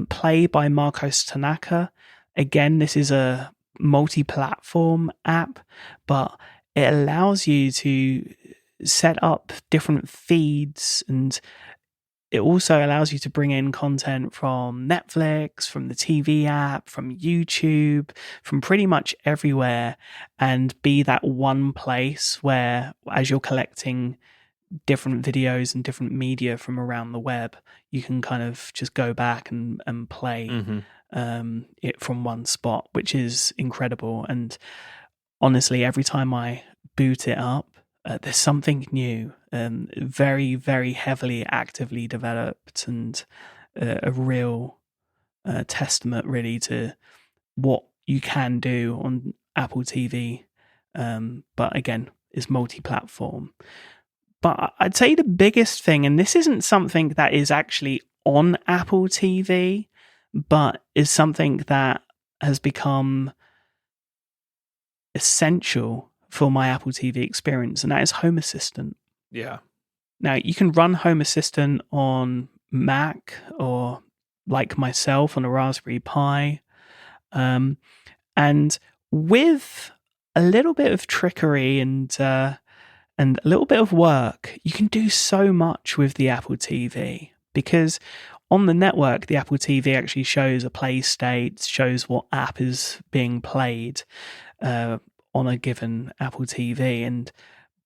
Play by Marcos Tanaka. Again, this is a multi-platform app, but it allows you to set up different feeds, and it also allows you to bring in content from Netflix, from the TV app, from YouTube, from pretty much everywhere, and be that one place where, as you're collecting different videos and different media from around the web, you can kind of just go back and play it from one spot, which is incredible. And honestly, every time I boot it up, there's something new, very, very heavily actively developed, and a real testament really to what you can do on Apple TV. But again, it's multi-platform. But I'd say the biggest thing, and this isn't something that is actually on Apple TV, but is something that has become essential for my Apple TV experience, and that is Home Assistant. Yeah. Now, you can run Home Assistant on Mac or, like myself, on a Raspberry Pi. And with a little bit of trickery and a little bit of work, you can do so much with the Apple TV, because on the network, the Apple TV actually shows a play state, shows what app is being played on a given Apple TV. And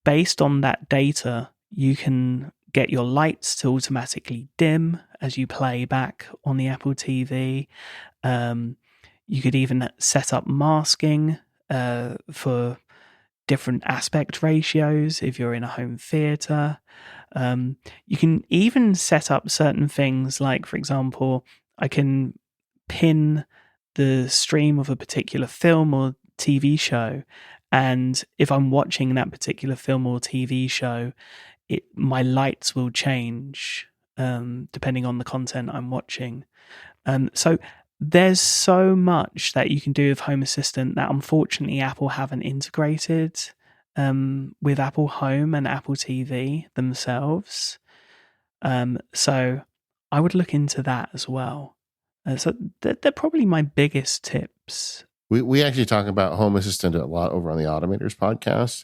based on that data, you can get your lights to automatically dim as you play back on the Apple TV. You could even set up masking for different aspect ratios if you're in a home theater. You can even set up certain things, like, for example, I can pin the stream of a particular film or TV show, and if I'm watching that particular film or TV show, my lights will change depending on the content I'm watching. So there's so much that you can do with Home Assistant that unfortunately Apple haven't integrated with Apple Home and Apple TV themselves. So I would look into that as well. So they're probably my biggest tips. We actually talk about Home Assistant a lot over on the Automators podcast,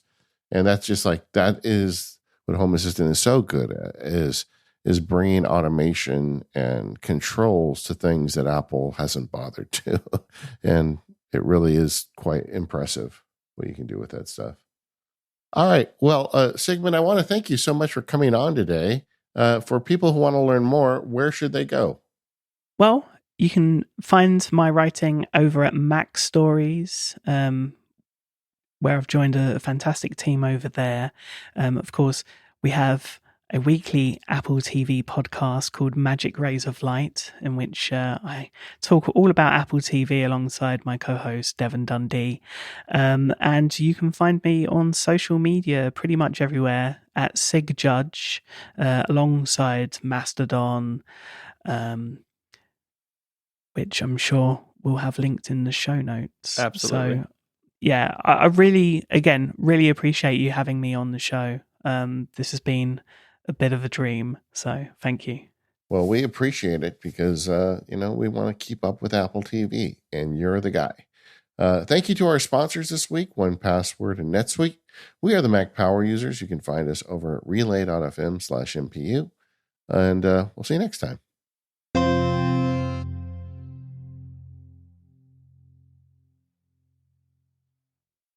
and that's just like, that is what Home Assistant is so good at, is bringing automation and controls to things that Apple hasn't bothered to. And it really is quite impressive what you can do with that stuff. All right. Well, Sigmund, I want to thank you so much for coming on today. For people who want to learn more, where should they go? Well, you can find my writing over at Mac Stories, where I've joined a fantastic team over there. Of course, we have a weekly Apple TV podcast called Magic Rays of Light, in which I talk all about Apple TV alongside my co-host Devon Dundee. And you can find me on social media pretty much everywhere at Sig Judge, alongside Mastodon, which I'm sure we'll have linked in the show notes. Absolutely. So, yeah, I really appreciate you having me on the show. This has been a bit of a dream, so thank you. Well, we appreciate it because, we want to keep up with Apple TV, and you're the guy. Thank you to our sponsors this week, 1Password and NetSuite. We are the Mac Power Users. You can find us over at relay.fm/MPU, and we'll see you next time.